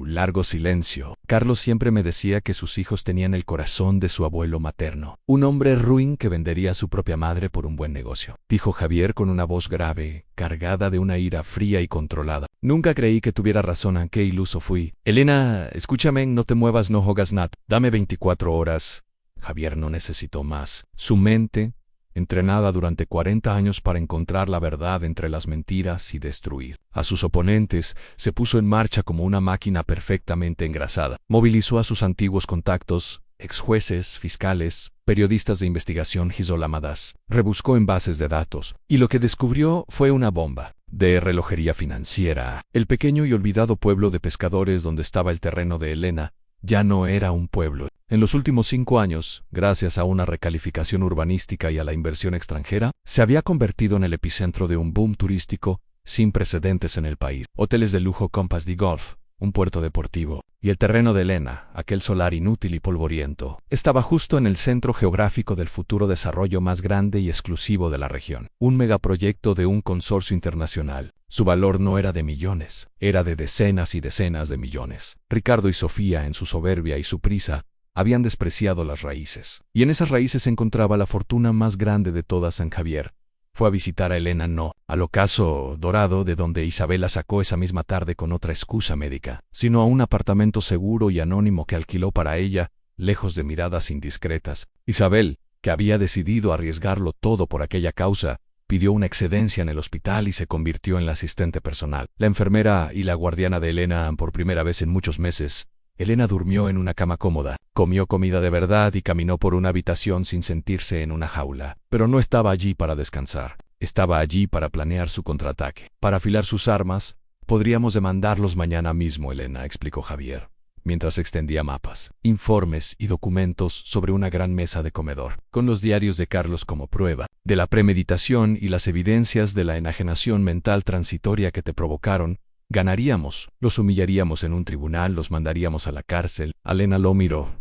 largo silencio. Carlos siempre me decía que sus hijos tenían el corazón de su abuelo materno. Un hombre ruin que vendería a su propia madre por un buen negocio, dijo Javier con una voz grave, cargada de una ira fría y controlada. Nunca creí que tuviera razón, qué iluso fui. Elena, escúchame, no te muevas, no jogas nada. Dame 24 horas. Javier no necesitó más. Su mente, entrenada durante 40 años para encontrar la verdad entre las mentiras y destruir a sus oponentes, se puso en marcha como una máquina perfectamente engrasada. Movilizó a sus antiguos contactos, ex jueces, fiscales, periodistas de investigación y solamadas. Rebuscó en bases de datos, y lo que descubrió fue una bomba de relojería financiera. El pequeño y olvidado pueblo de pescadores donde estaba el terreno de Elena ya no era un pueblo. En los últimos 5 años, gracias a una recalificación urbanística y a la inversión extranjera, se había convertido en el epicentro de un boom turístico sin precedentes en el país. Hoteles de lujo, Compass de Golf, un puerto deportivo, y el terreno de Elena, aquel solar inútil y polvoriento, estaba justo en el centro geográfico del futuro desarrollo más grande y exclusivo de la región. Un megaproyecto de un consorcio internacional. Su valor no era de millones, era de decenas y decenas de millones. Ricardo y Sofía, en su soberbia y su prisa, habían despreciado las raíces. Y en esas raíces se encontraba la fortuna más grande de todas. San Javier fue a visitar a Elena, no al ocaso dorado de donde Isabela sacó esa misma tarde con otra excusa médica, sino a un apartamento seguro y anónimo que alquiló para ella, lejos de miradas indiscretas. Isabel, que había decidido arriesgarlo todo por aquella causa, pidió una excedencia en el hospital y se convirtió en la asistente personal. La enfermera y la guardiana de Elena, por primera vez en muchos meses, Elena durmió en una cama cómoda, comió comida de verdad y caminó por una habitación sin sentirse en una jaula. Pero no estaba allí para descansar. Estaba allí para planear su contraataque, para afilar sus armas. Podríamos demandarlos mañana mismo, Elena, explicó Javier, mientras extendía mapas, informes y documentos sobre una gran mesa de comedor, con los diarios de Carlos como prueba de la premeditación y las evidencias de la enajenación mental transitoria que te provocaron. Ganaríamos, los humillaríamos en un tribunal, los mandaríamos a la cárcel. Elena lo miró,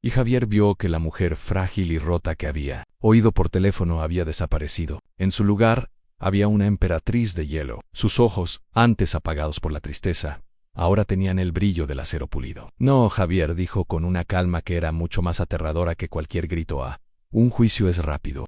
y Javier vio que la mujer frágil y rota que había oído por teléfono había desaparecido. En su lugar, había una emperatriz de hielo. Sus ojos, antes apagados por la tristeza, ahora tenían el brillo del acero pulido. No, Javier, dijo con una calma que era mucho más aterradora que cualquier grito. Un juicio es rápido.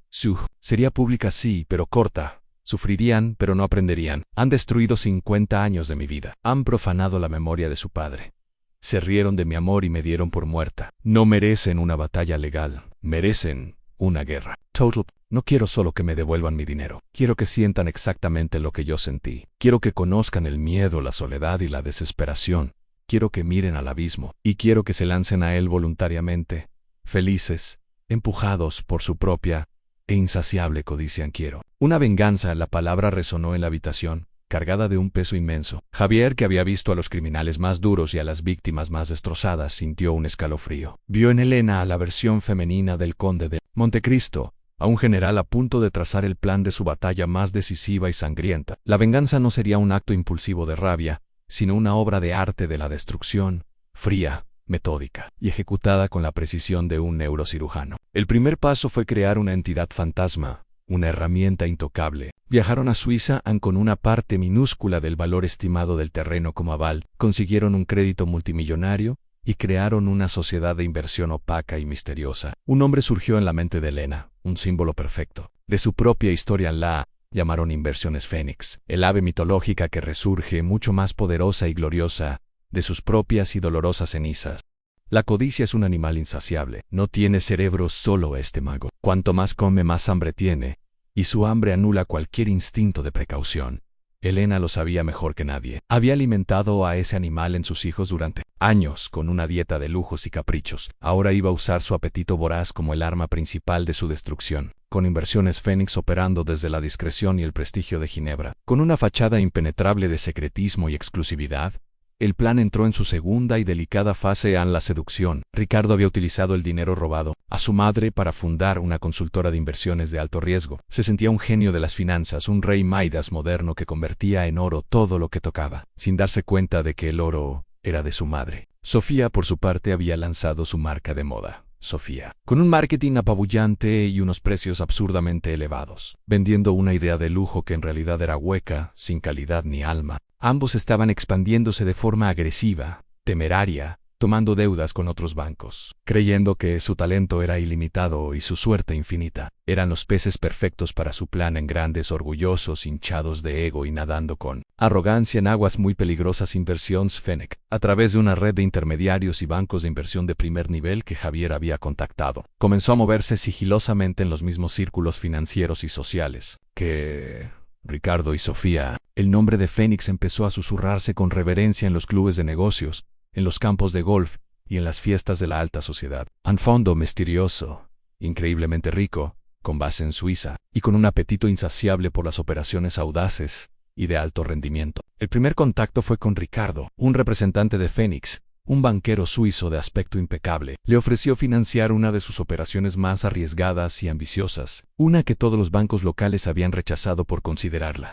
Sería pública, sí, pero corta. Sufrirían, pero no aprenderían. Han destruido 50 años de mi vida. Han profanado la memoria de su padre. Se rieron de mi amor y me dieron por muerta. No merecen una batalla legal. Merecen una guerra. Total. No quiero solo que me devuelvan mi dinero. Quiero que sientan exactamente lo que yo sentí. Quiero que conozcan el miedo, la soledad y la desesperación. Quiero que miren al abismo. Y quiero que se lancen a él voluntariamente, felices, empujados por su propia e insaciable codicia quiero. Una venganza, la palabra resonó en la habitación, cargada de un peso inmenso. Javier, que había visto a los criminales más duros y a las víctimas más destrozadas, sintió un escalofrío. Vio en Elena a la versión femenina del conde de Montecristo, a un general a punto de trazar el plan de su batalla más decisiva y sangrienta. La venganza no sería un acto impulsivo de rabia, sino una obra de arte de la destrucción, fría, metódica y ejecutada con la precisión de un neurocirujano. El primer paso fue crear una entidad fantasma, una herramienta intocable. Viajaron a Suiza con una parte minúscula del valor estimado del terreno como aval, consiguieron un crédito multimillonario y crearon una sociedad de inversión opaca y misteriosa. Un hombre surgió en la mente de Elena, un símbolo perfecto. De su propia historia la llamaron Inversiones Fénix, el ave mitológica que resurge mucho más poderosa y gloriosa de sus propias y dolorosas cenizas. La codicia es un animal insaciable. No tiene cerebro solo este mago. Cuanto más come, más hambre tiene, y su hambre anula cualquier instinto de precaución. Elena lo sabía mejor que nadie. Había alimentado a ese animal en sus hijos durante años con una dieta de lujos y caprichos. Ahora iba a usar su apetito voraz como el arma principal de su destrucción. Con Inversiones Fénix operando desde la discreción y el prestigio de Ginebra, con una fachada impenetrable de secretismo y exclusividad, el plan entró en su segunda y delicada fase la seducción. Ricardo había utilizado el dinero robado a su madre para fundar una consultora de inversiones de alto riesgo. Se sentía un genio de las finanzas, un rey Midas moderno que convertía en oro todo lo que tocaba, sin darse cuenta de que el oro era de su madre. Sofía, por su parte, había lanzado su marca de moda, Sofía, con un marketing apabullante y unos precios absurdamente elevados, vendiendo una idea de lujo que en realidad era hueca, sin calidad ni alma. Ambos estaban expandiéndose de forma agresiva, temeraria, tomando deudas con otros bancos, creyendo que su talento era ilimitado y su suerte infinita. Eran los peces perfectos para su plan en grandes, orgullosos, hinchados de ego y nadando con arrogancia en aguas muy peligrosas. Inversiones Fénix, a través de una red de intermediarios y bancos de inversión de primer nivel que Javier había contactado, comenzó a moverse sigilosamente en los mismos círculos financieros y sociales que Ricardo y Sofía. El nombre de Fénix empezó a susurrarse con reverencia en los clubes de negocios, en los campos de golf y en las fiestas de la alta sociedad. Un fondo misterioso, increíblemente rico, con base en Suiza, y con un apetito insaciable por las operaciones audaces y de alto rendimiento. El primer contacto fue con Ricardo, un representante de Fénix. Un banquero suizo de aspecto impecable le ofreció financiar una de sus operaciones más arriesgadas y ambiciosas, una que todos los bancos locales habían rechazado por considerarla.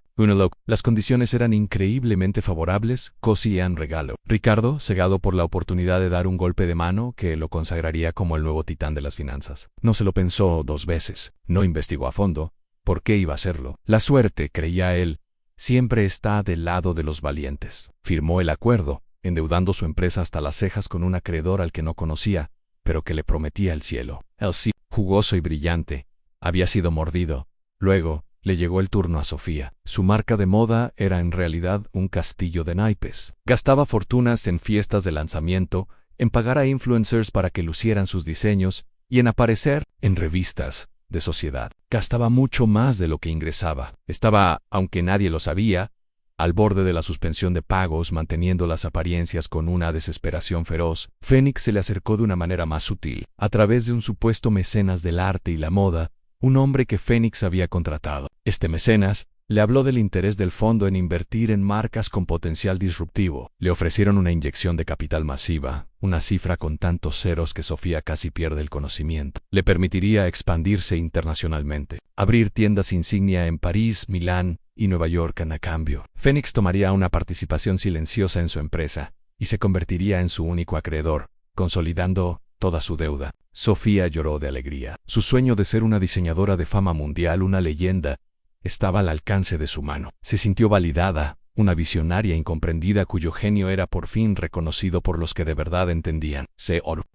Las condiciones eran increíblemente favorables, cosían regalo. Ricardo, cegado por la oportunidad de dar un golpe de mano que lo consagraría como el nuevo titán de las finanzas, no se lo pensó dos veces, no investigó a fondo. ¿Por qué iba a hacerlo? La suerte, creía él, siempre está del lado de los valientes. Firmó el acuerdo, endeudando su empresa hasta las cejas con un acreedor al que no conocía, pero que le prometía el cielo. El sí, jugoso y brillante, había sido mordido. Luego, le llegó el turno a Sofía. Su marca de moda era en realidad un castillo de naipes. Gastaba fortunas en fiestas de lanzamiento, en pagar a influencers para que lucieran sus diseños y en aparecer en revistas de sociedad. Gastaba mucho más de lo que ingresaba. Estaba, aunque nadie lo sabía, al borde de la suspensión de pagos, manteniendo las apariencias con una desesperación feroz. Fénix se le acercó de una manera más sutil, a través de un supuesto mecenas del arte y la moda, un hombre que Fénix había contratado. Este mecenas le habló del interés del fondo en invertir en marcas con potencial disruptivo. Le ofrecieron una inyección de capital masiva, una cifra con tantos ceros que Sofía casi pierde el conocimiento. Le permitiría expandirse internacionalmente, abrir tiendas insignia en París, Milán y Nueva York a cambio. Fénix tomaría una participación silenciosa en su empresa y se convertiría en su único acreedor, consolidando toda su deuda. Sofía lloró de alegría. Su sueño de ser una diseñadora de fama mundial, una leyenda, estaba al alcance de su mano. Se sintió validada, una visionaria incomprendida cuyo genio era por fin reconocido por los que de verdad entendían.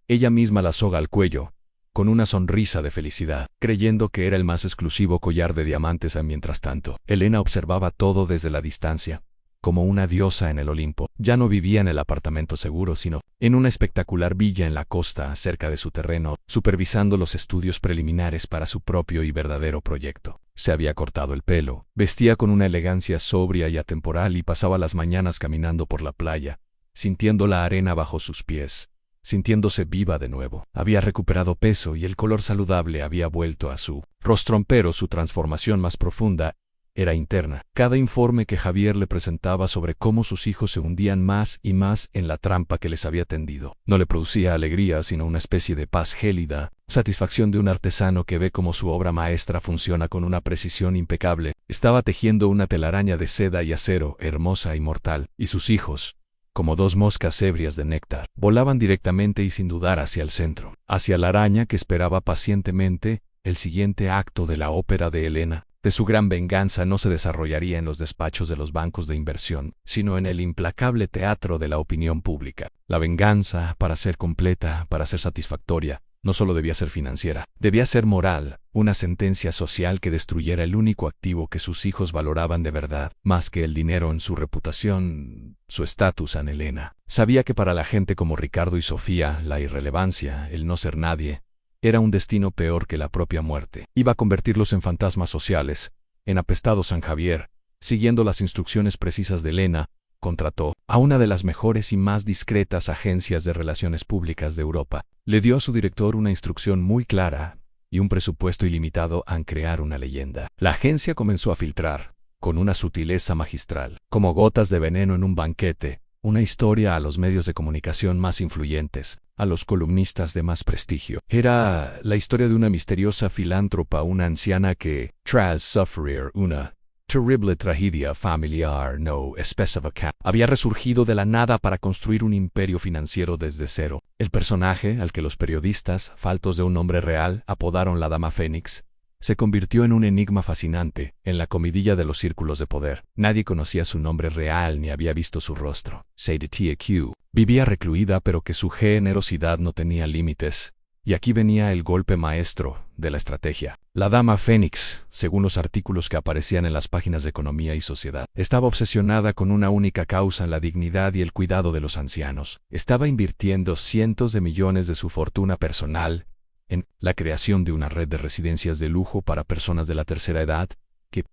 Ella misma la soga al cuello, con una sonrisa de felicidad, creyendo que era el más exclusivo collar de diamantes. Mientras tanto, Elena observaba todo desde la distancia, como una diosa en el Olimpo. Ya no vivía en el apartamento seguro, sino en una espectacular villa en la costa, cerca de su terreno, supervisando los estudios preliminares para su propio y verdadero proyecto. Se había cortado el pelo, vestía con una elegancia sobria y atemporal y pasaba las mañanas caminando por la playa, sintiendo la arena bajo sus pies, sintiéndose viva de nuevo. Había recuperado peso y el color saludable había vuelto a su rostro, pero su transformación más profunda era interna. Cada informe que Javier le presentaba sobre cómo sus hijos se hundían más y más en la trampa que les había tendido no le producía alegría, sino una especie de paz gélida, satisfacción de un artesano que ve cómo su obra maestra funciona con una precisión impecable. Estaba tejiendo una telaraña de seda y acero, hermosa y mortal, y sus hijos, como dos moscas ebrias de néctar, volaban directamente y sin dudar hacia el centro, hacia la araña que esperaba pacientemente el siguiente acto de la ópera de Elena. De su gran venganza no se desarrollaría en los despachos de los bancos de inversión, sino en el implacable teatro de la opinión pública. La venganza, para ser completa, para ser satisfactoria, no solo debía ser financiera, debía ser moral, una sentencia social que destruyera el único activo que sus hijos valoraban de verdad, más que el dinero en su reputación, su estatus en Elena. Sabía que para la gente como Ricardo y Sofía, la irrelevancia, el no ser nadie, era un destino peor que la propia muerte. Iba a convertirlos en fantasmas sociales, en apestado San Javier. Siguiendo las instrucciones precisas de Elena, contrató a una de las mejores y más discretas agencias de relaciones públicas de Europa. Le dio a su director una instrucción muy clara y un presupuesto ilimitado a crear una leyenda. La agencia comenzó a filtrar, con una sutileza magistral, como gotas de veneno en un banquete, una historia a los medios de comunicación más influyentes, a los columnistas de más prestigio. Era la historia de una misteriosa filántropa, una anciana que, tras sufrir una terrible tragedia familiar no especificada, había resurgido de la nada para construir un imperio financiero desde cero. El personaje, al que los periodistas, faltos de un nombre real, apodaron la Dama Fénix, se convirtió en un enigma fascinante, en la comidilla de los círculos de poder. Nadie conocía su nombre real ni había visto su rostro. Sadie Q. Vivía recluida, pero que su generosidad no tenía límites. Y aquí venía el golpe maestro de la estrategia. La Dama Fénix, según los artículos que aparecían en las páginas de Economía y Sociedad, estaba obsesionada con una única causa: la dignidad y el cuidado de los ancianos. Estaba invirtiendo cientos de millones de su fortuna personal en la creación de una red de residencias de lujo para personas de la tercera edad,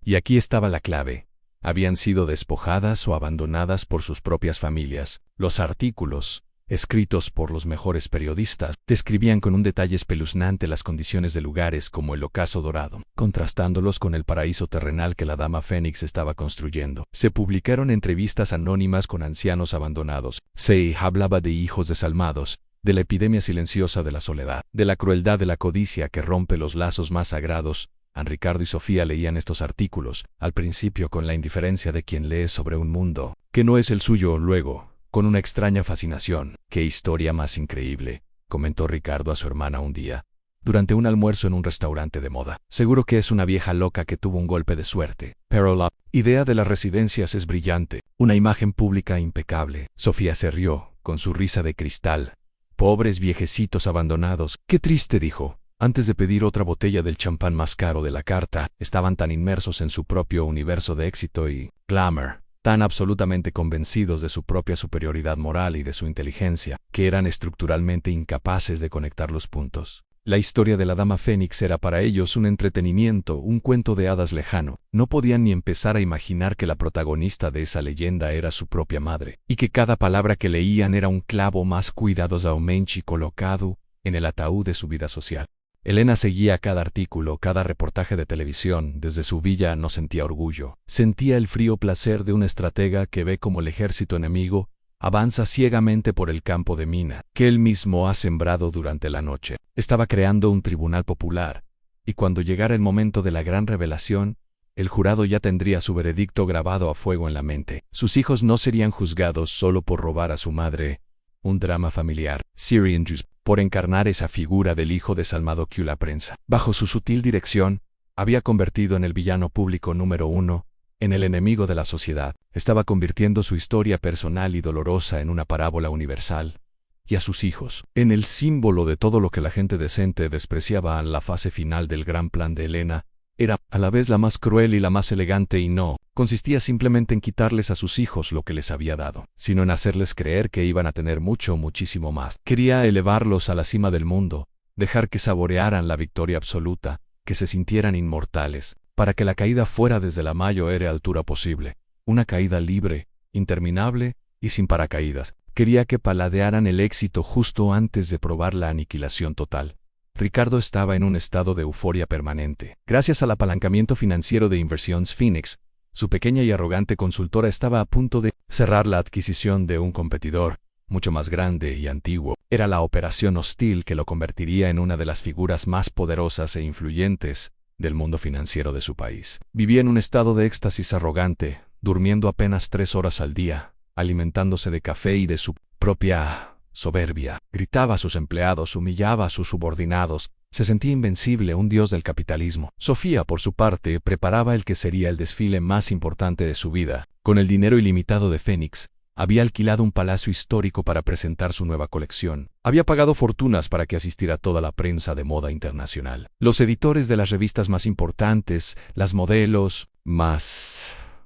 y aquí estaba la clave, habían sido despojadas o abandonadas por sus propias familias. Los artículos, escritos por los mejores periodistas, describían con un detalle espeluznante las condiciones de lugares como el Ocaso Dorado, contrastándolos con el paraíso terrenal que la Dama Fénix estaba construyendo. Se publicaron entrevistas anónimas con ancianos abandonados. Se hablaba de hijos desalmados, de la epidemia silenciosa de la soledad, de la crueldad de la codicia que rompe los lazos más sagrados. Ricardo y Sofía leían estos artículos, al principio con la indiferencia de quien lee sobre un mundo que no es el suyo, luego, con una extraña fascinación. «Qué historia más increíble», comentó Ricardo a su hermana un día, durante un almuerzo en un restaurante de moda. «Seguro que es una vieja loca que tuvo un golpe de suerte, pero la idea de las residencias es brillante, una imagen pública impecable». Sofía se rió, con su risa de cristal. «Pobres viejecitos abandonados». «Qué triste», dijo. Antes de pedir otra botella del champán más caro de la carta, estaban tan inmersos en su propio universo de éxito y glamour, tan absolutamente convencidos de su propia superioridad moral y de su inteligencia, que eran estructuralmente incapaces de conectar los puntos. La historia de la Dama Fénix era para ellos un entretenimiento, un cuento de hadas lejano. No podían ni empezar a imaginar que la protagonista de esa leyenda era su propia madre, y que cada palabra que leían era un clavo más cuidadosamente colocado en el ataúd de su vida social. Elena seguía cada artículo, cada reportaje de televisión. Desde su villa no sentía orgullo. Sentía el frío placer de un estratega que ve como el ejército enemigo avanza ciegamente por el campo de mina que él mismo ha sembrado durante la noche. Estaba creando un tribunal popular, y cuando llegara el momento de la gran revelación, el jurado ya tendría su veredicto grabado a fuego en la mente. Sus hijos no serían juzgados solo por robar a su madre, un drama familiar, Syrian Jews, por encarnar esa figura del hijo desalmado que la prensa, bajo su sutil dirección, había convertido en el villano público número uno, en el enemigo de la sociedad. Estaba convirtiendo su historia personal y dolorosa en una parábola universal, y a sus hijos en el símbolo de todo lo que la gente decente despreciaba. En la fase final del gran plan de Elena, era a la vez la más cruel y la más elegante, y no consistía simplemente en quitarles a sus hijos lo que les había dado, sino en hacerles creer que iban a tener mucho, muchísimo más. Quería elevarlos a la cima del mundo, dejar que saborearan la victoria absoluta, que se sintieran inmortales, para que la caída fuera desde la mayor altura posible, una caída libre, interminable y sin paracaídas. Quería que paladearan el éxito justo antes de probar la aniquilación total. Ricardo estaba en un estado de euforia permanente. Gracias al apalancamiento financiero de Inversiones Phoenix, su pequeña y arrogante consultora estaba a punto de cerrar la adquisición de un competidor, mucho más grande y antiguo. Era la operación hostil que lo convertiría en una de las figuras más poderosas e influyentes del mundo financiero de su país. Vivía en un estado de éxtasis arrogante, durmiendo apenas 3 horas al día, alimentándose de café y de su propia soberbia. Gritaba a sus empleados, humillaba a sus subordinados, se sentía invencible, un dios del capitalismo. Sofía, por su parte, preparaba el que sería el desfile más importante de su vida. Con el dinero ilimitado de Phoenix, había alquilado un palacio histórico para presentar su nueva colección. Había pagado fortunas para que asistiera toda la prensa de moda internacional. Los editores de las revistas más importantes, las modelos más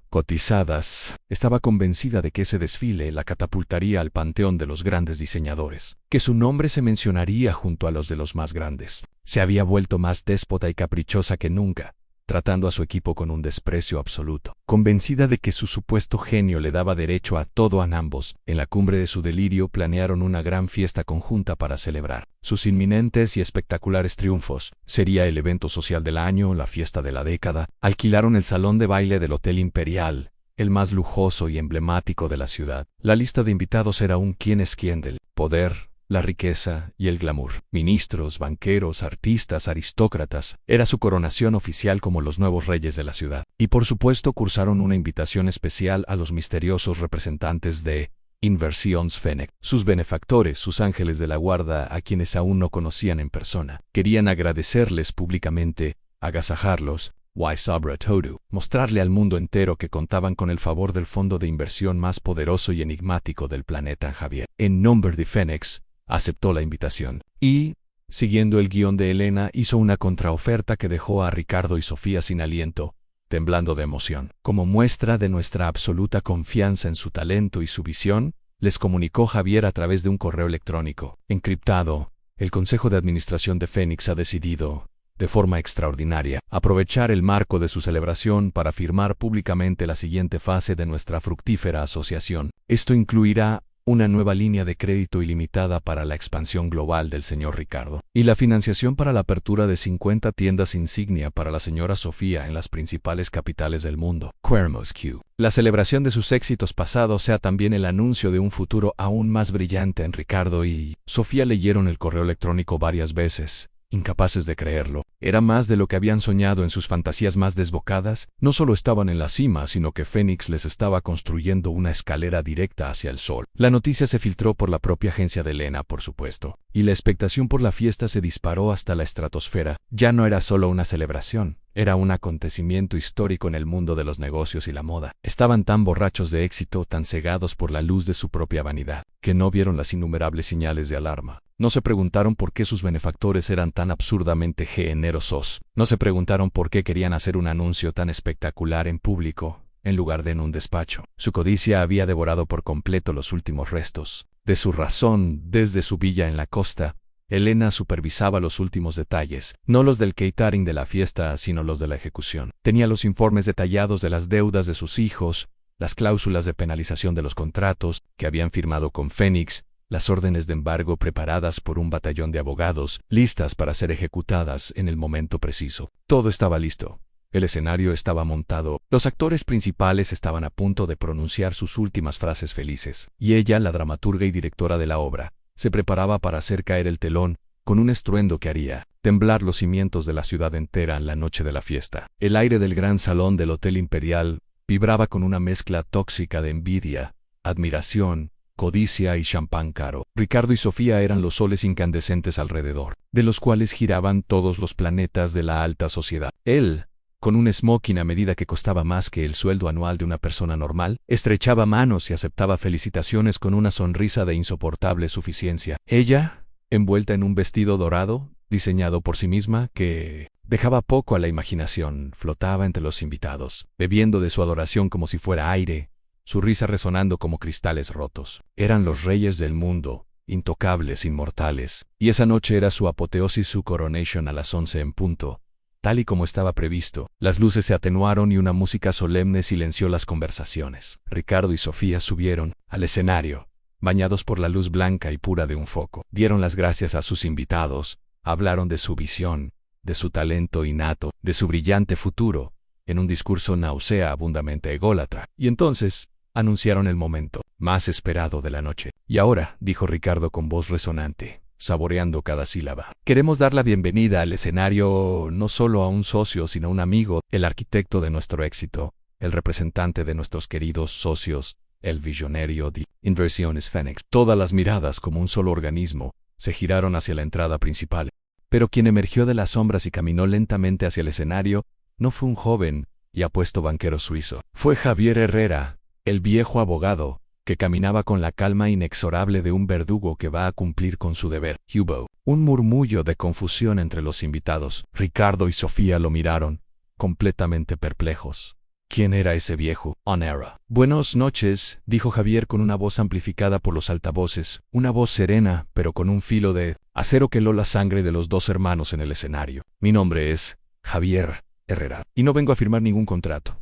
cotizadas. Estaba convencida de que ese desfile la catapultaría al panteón de los grandes diseñadores, que su nombre se mencionaría junto a los de los más grandes. Se había vuelto más déspota y caprichosa que nunca, tratando a su equipo con un desprecio absoluto. Convencida de que su supuesto genio le daba derecho a todo a ambos, en la cumbre de su delirio planearon una gran fiesta conjunta para celebrar sus inminentes y espectaculares triunfos. Sería el evento social del año, la fiesta de la década. Alquilaron el salón de baile del Hotel Imperial, el más lujoso y emblemático de la ciudad. La lista de invitados era un quién es quién del poder, la riqueza y el glamour. Ministros, banqueros, artistas, aristócratas. Era su coronación oficial como los nuevos reyes de la ciudad. Y por supuesto cursaron una invitación especial a los misteriosos representantes de Inversiones Phoenix, sus benefactores, sus ángeles de la guarda, a quienes aún no conocían en persona. Querían agradecerles públicamente, agasajarlos, sobre todo, mostrarle al mundo entero que contaban con el favor del fondo de inversión más poderoso y enigmático del planeta Javier. En nombre de Phoenix, aceptó la invitación y, siguiendo el guión de Elena, hizo una contraoferta que dejó a Ricardo y Sofía sin aliento, temblando de emoción. Como muestra de nuestra absoluta confianza en su talento y su visión, les comunicó Javier a través de un correo electrónico encriptado: el Consejo de Administración de Phoenix ha decidido, de forma extraordinaria, aprovechar el marco de su celebración para firmar públicamente la siguiente fase de nuestra fructífera asociación. Esto incluirá una nueva línea de crédito ilimitada para la expansión global del señor Ricardo, y la financiación para la apertura de 50 tiendas insignia para la señora Sofía en las principales capitales del mundo. Moscow. La celebración de sus éxitos pasados sea también el anuncio de un futuro aún más brillante en Ricardo y Sofía. Leyeron el correo electrónico varias veces, incapaces de creerlo. Era más de lo que habían soñado en sus fantasías más desbocadas. No solo estaban en la cima, sino que Phoenix les estaba construyendo una escalera directa hacia el sol. La noticia se filtró por la propia agencia de Elena, por supuesto, y la expectación por la fiesta se disparó hasta la estratosfera. Ya no era solo una celebración, era un acontecimiento histórico en el mundo de los negocios y la moda. Estaban tan borrachos de éxito, tan cegados por la luz de su propia vanidad, que no vieron las innumerables señales de alarma. No se preguntaron por qué sus benefactores eran tan absurdamente generosos. No se preguntaron por qué querían hacer un anuncio tan espectacular en público, en lugar de en un despacho. Su codicia había devorado por completo los últimos restos de su razón. Desde su villa en la costa, Elena supervisaba los últimos detalles, no los del catering de la fiesta, sino los de la ejecución. Tenía los informes detallados de las deudas de sus hijos, las cláusulas de penalización de los contratos que habían firmado con Phoenix, las órdenes de embargo preparadas por un batallón de abogados, listas para ser ejecutadas en el momento preciso. Todo estaba listo. El escenario estaba montado. Los actores principales estaban a punto de pronunciar sus últimas frases felices. Y ella, la dramaturga y directora de la obra, se preparaba para hacer caer el telón, con un estruendo que haría temblar los cimientos de la ciudad entera en la noche de la fiesta. El aire del gran salón del Hotel Imperial vibraba con una mezcla tóxica de envidia, admiración, codicia y champán caro. Ricardo y Sofía eran los soles incandescentes alrededor, de los cuales giraban todos los planetas de la alta sociedad. Él, con un smoking a medida que costaba más que el sueldo anual de una persona normal, estrechaba manos y aceptaba felicitaciones con una sonrisa de insoportable suficiencia. Ella, envuelta en un vestido dorado, diseñado por sí misma, que dejaba poco a la imaginación, flotaba entre los invitados, bebiendo de su adoración como si fuera aire, su risa resonando como cristales rotos. Eran los reyes del mundo, intocables, inmortales, y esa noche era su apoteosis, su coronation a las 11 en punto, tal y como estaba previsto. Las luces se atenuaron y una música solemne silenció las conversaciones. Ricardo y Sofía subieron al escenario, bañados por la luz blanca y pura de un foco. Dieron las gracias a sus invitados, hablaron de su visión, de su talento innato, de su brillante futuro, en un discurso nauseabundamente ególatra. Y entonces anunciaron el momento más esperado de la noche. Y ahora, dijo Ricardo con voz resonante, saboreando cada sílaba, queremos dar la bienvenida al escenario no solo a un socio, sino a un amigo, el arquitecto de nuestro éxito, el representante de nuestros queridos socios, el visionario de Inversiones Fénix. Todas las miradas, como un solo organismo, se giraron hacia la entrada principal. Pero quien emergió de las sombras y caminó lentamente hacia el escenario no fue un joven y apuesto banquero suizo. Fue Javier Herrera, el viejo abogado, que caminaba con la calma inexorable de un verdugo que va a cumplir con su deber. Hubo un murmullo de confusión entre los invitados. Ricardo y Sofía lo miraron, completamente perplejos. ¿Quién era ese viejo? Honera. Buenas noches, dijo Javier con una voz amplificada por los altavoces, una voz serena, pero con un filo de acero que heló la sangre de los dos hermanos en el escenario. Mi nombre es Javier Herrera, y no vengo a firmar ningún contrato.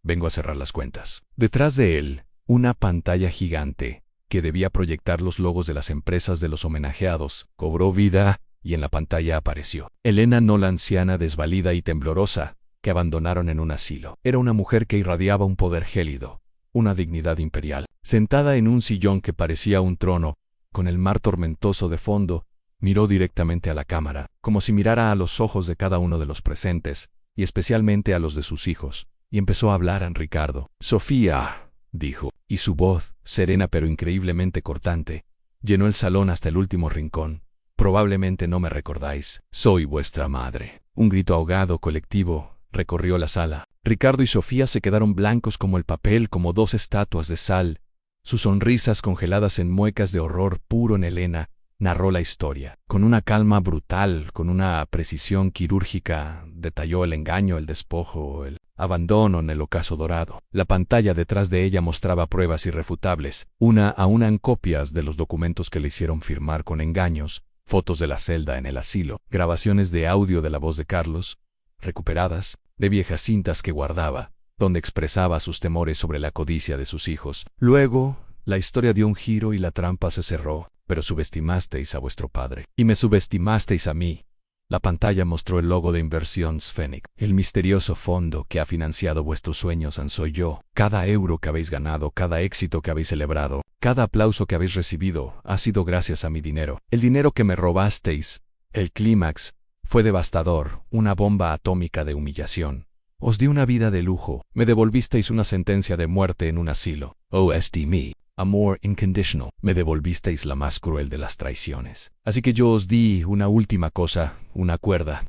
Vengo a cerrar las cuentas. Detrás de él, una pantalla gigante, que debía proyectar los logos de las empresas de los homenajeados, cobró vida, y en la pantalla apareció Elena, no la anciana desvalida y temblorosa, que abandonaron en un asilo. Era una mujer que irradiaba un poder gélido, una dignidad imperial. Sentada en un sillón que parecía un trono, con el mar tormentoso de fondo, miró directamente a la cámara, como si mirara a los ojos de cada uno de los presentes, y especialmente a los de sus hijos, y empezó a hablar a Ricardo. Sofía, dijo, y su voz, serena pero increíblemente cortante, llenó el salón hasta el último rincón. Probablemente no me recordáis. Soy vuestra madre. Un grito ahogado colectivo recorrió la sala. Ricardo y Sofía se quedaron blancos como el papel, como dos estatuas de sal. Sus sonrisas congeladas en muecas de horror puro en Elena narró la historia. Con una calma brutal, con una precisión quirúrgica, detalló el engaño, el despojo, el abandono en el ocaso dorado. La pantalla detrás de ella mostraba pruebas irrefutables. Una a una en copias de los documentos que le hicieron firmar con engaños, fotos de la celda en el asilo, grabaciones de audio de la voz de Carlos, recuperadas, de viejas cintas que guardaba, donde expresaba sus temores sobre la codicia de sus hijos. Luego, la historia dio un giro y la trampa se cerró. Pero subestimasteis a vuestro padre, y me subestimasteis a mí. La pantalla mostró el logo de Inversiones Fénix. El misterioso fondo que ha financiado vuestros sueños soy yo. Cada euro que habéis ganado, cada éxito que habéis celebrado, cada aplauso que habéis recibido, ha sido gracias a mi dinero. El dinero que me robasteis, el clímax, fue devastador, una bomba atómica de humillación. Os di una vida de lujo, me devolvisteis una sentencia de muerte en un asilo. Me. Amor inconditional. Me devolvisteis la más cruel de las traiciones. Así que yo os di una última cosa, una cuerda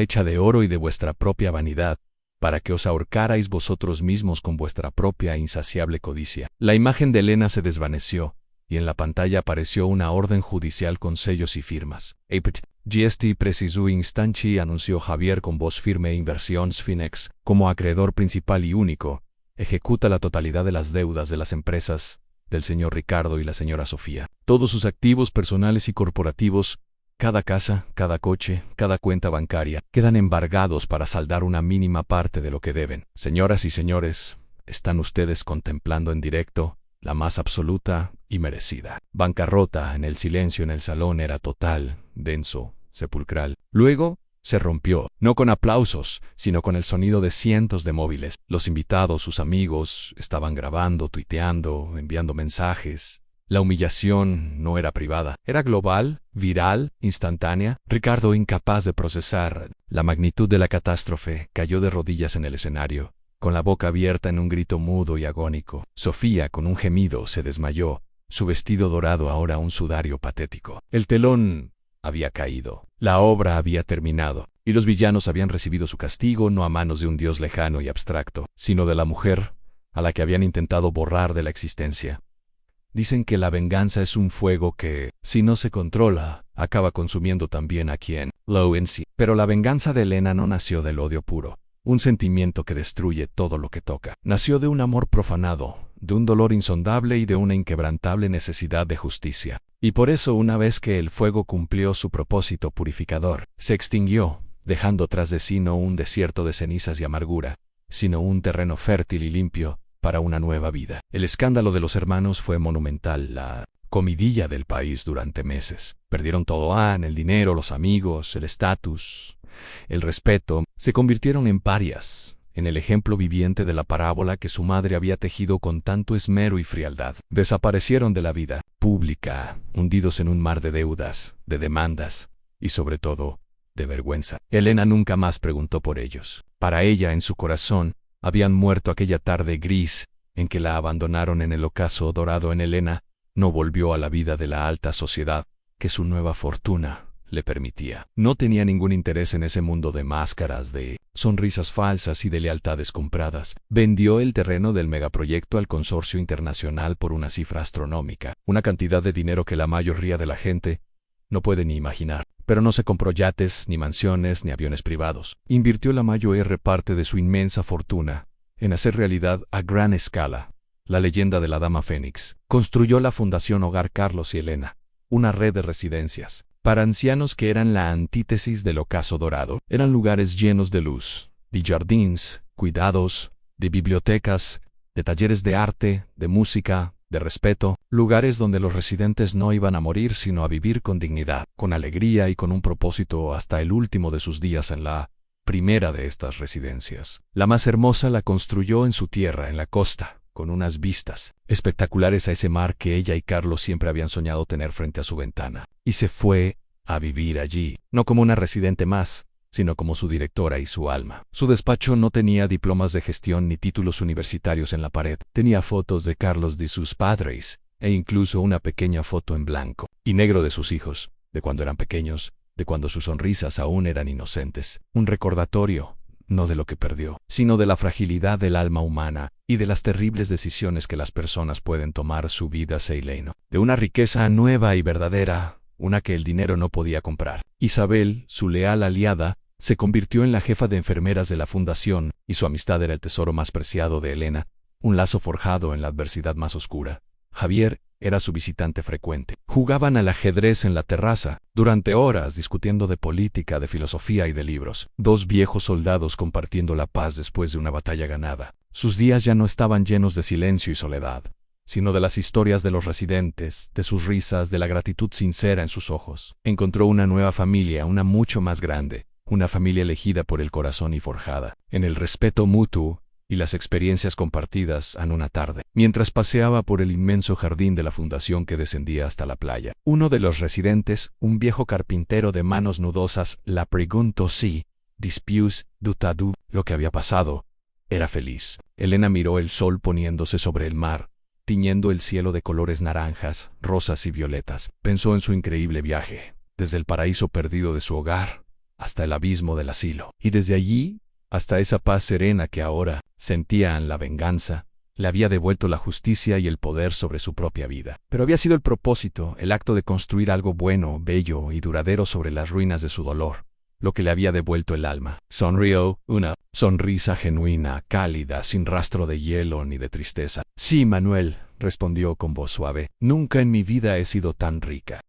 hecha de oro y de vuestra propia vanidad, para que os ahorcarais vosotros mismos con vuestra propia insaciable codicia. La imagen de Elena se desvaneció, y en la pantalla apareció una orden judicial con sellos y firmas. GST preciso instanchi, anunció Javier con voz firme. Inversiones Fénix, como acreedor principal y único, ejecuta la totalidad de las deudas de las empresas del señor Ricardo y la señora Sofía. Todos sus activos personales y corporativos, cada casa, cada coche, cada cuenta bancaria, quedan embargados para saldar una mínima parte de lo que deben. Señoras y señores, están ustedes contemplando en directo la más absoluta y merecida bancarrota. En el silencio en el salón era total, denso, sepulcral. Luego se rompió, no con aplausos, sino con el sonido de cientos de móviles. Los invitados, sus amigos, estaban grabando, tuiteando, enviando mensajes. La humillación no era privada, era global, viral, instantánea. Ricardo, incapaz de procesar la magnitud de la catástrofe, cayó de rodillas en el escenario, con la boca abierta en un grito mudo y agónico. Sofía, con un gemido, se desmayó, su vestido dorado ahora un sudario patético. El telón había caído. La obra había terminado, y los villanos habían recibido su castigo no a manos de un dios lejano y abstracto, sino de la mujer a la que habían intentado borrar de la existencia. Dicen que la venganza es un fuego que, si no se controla, acaba consumiendo también a quien lo en sí. Pero la venganza de Elena no nació del odio puro, un sentimiento que destruye todo lo que toca. Nació de un amor profanado, de un dolor insondable y de una inquebrantable necesidad de justicia. Y por eso, una vez que el fuego cumplió su propósito purificador, se extinguió, dejando tras de sí no un desierto de cenizas y amargura, sino un terreno fértil y limpio para una nueva vida. El escándalo de los hermanos fue monumental. La comidilla del país durante meses. Perdieron todo: el dinero, los amigos, el estatus, el respeto. Se convirtieron en parias, en el ejemplo viviente de la parábola que su madre había tejido con tanto esmero y frialdad. Desaparecieron de la vida pública, hundidos en un mar de deudas, de demandas y, sobre todo, de vergüenza. Elena nunca más preguntó por ellos. Para ella, en su corazón, habían muerto aquella tarde gris en que la abandonaron en el ocaso dorado. En Elena no volvió a la vida de la alta sociedad que su nueva fortuna le permitía. No tenía ningún interés en ese mundo de máscaras, de sonrisas falsas y de lealtades compradas. Vendió el terreno del megaproyecto al consorcio internacional por una cifra astronómica, una cantidad de dinero que la mayoría de la gente no puede ni imaginar. Pero no se compró yates, ni mansiones, ni aviones privados. Invirtió la mayor parte de su inmensa fortuna en hacer realidad a gran escala la leyenda de la Dama Fénix. Construyó la Fundación Hogar Carlos y Elena, una red de residencias para ancianos que eran la antítesis del ocaso dorado. Eran lugares llenos de luz, de jardines, cuidados, de bibliotecas, de talleres de arte, de música, de respeto, lugares donde los residentes no iban a morir sino a vivir con dignidad, con alegría y con un propósito hasta el último de sus días. En la primera de estas residencias, la más hermosa, la construyó en su tierra, en la costa, con unas vistas espectaculares a ese mar que ella y Carlos siempre habían soñado tener frente a su ventana. Y se fue a vivir allí, no como una residente más, sino como su directora y su alma. Su despacho no tenía diplomas de gestión ni títulos universitarios en la pared. Tenía fotos de Carlos de sus padres, e incluso una pequeña foto en blanco y negro de sus hijos, de cuando eran pequeños, de cuando sus sonrisas aún eran inocentes. Un recordatorio, no de lo que perdió, sino de la fragilidad del alma humana y de las terribles decisiones que las personas pueden tomar. Su vida se hileno de una riqueza nueva y verdadera, una que el dinero no podía comprar. Isabel, su leal aliada, se convirtió en la jefa de enfermeras de la fundación, y su amistad era el tesoro más preciado de Elena, un lazo forjado en la adversidad más oscura. Javier era su visitante frecuente. Jugaban al ajedrez en la terraza, durante horas discutiendo de política, de filosofía y de libros. Dos viejos soldados compartiendo la paz después de una batalla ganada. Sus días ya no estaban llenos de silencio y soledad, sino de las historias de los residentes, de sus risas, de la gratitud sincera en sus ojos. Encontró una nueva familia, una mucho más grande, una familia elegida por el corazón y forjada en el respeto mutuo y las experiencias compartidas en una tarde. Mientras paseaba por el inmenso jardín de la fundación que descendía hasta la playa, uno de los residentes, un viejo carpintero de manos nudosas, la preguntó si, dispius dutadu, lo que había pasado, era feliz. Elena miró el sol poniéndose sobre el mar, tiñendo el cielo de colores naranjas, rosas y violetas. Pensó en su increíble viaje, desde el paraíso perdido de su hogar hasta el abismo del asilo, y desde allí hasta esa paz serena que ahora sentía en la venganza. Le había devuelto la justicia y el poder sobre su propia vida. Pero había sido el propósito, el acto de construir algo bueno, bello y duradero sobre las ruinas de su dolor, lo que le había devuelto el alma. Sonrió, una sonrisa genuina, cálida, sin rastro de hielo ni de tristeza. Sí, Manuel, respondió con voz suave, nunca en mi vida he sido tan rica.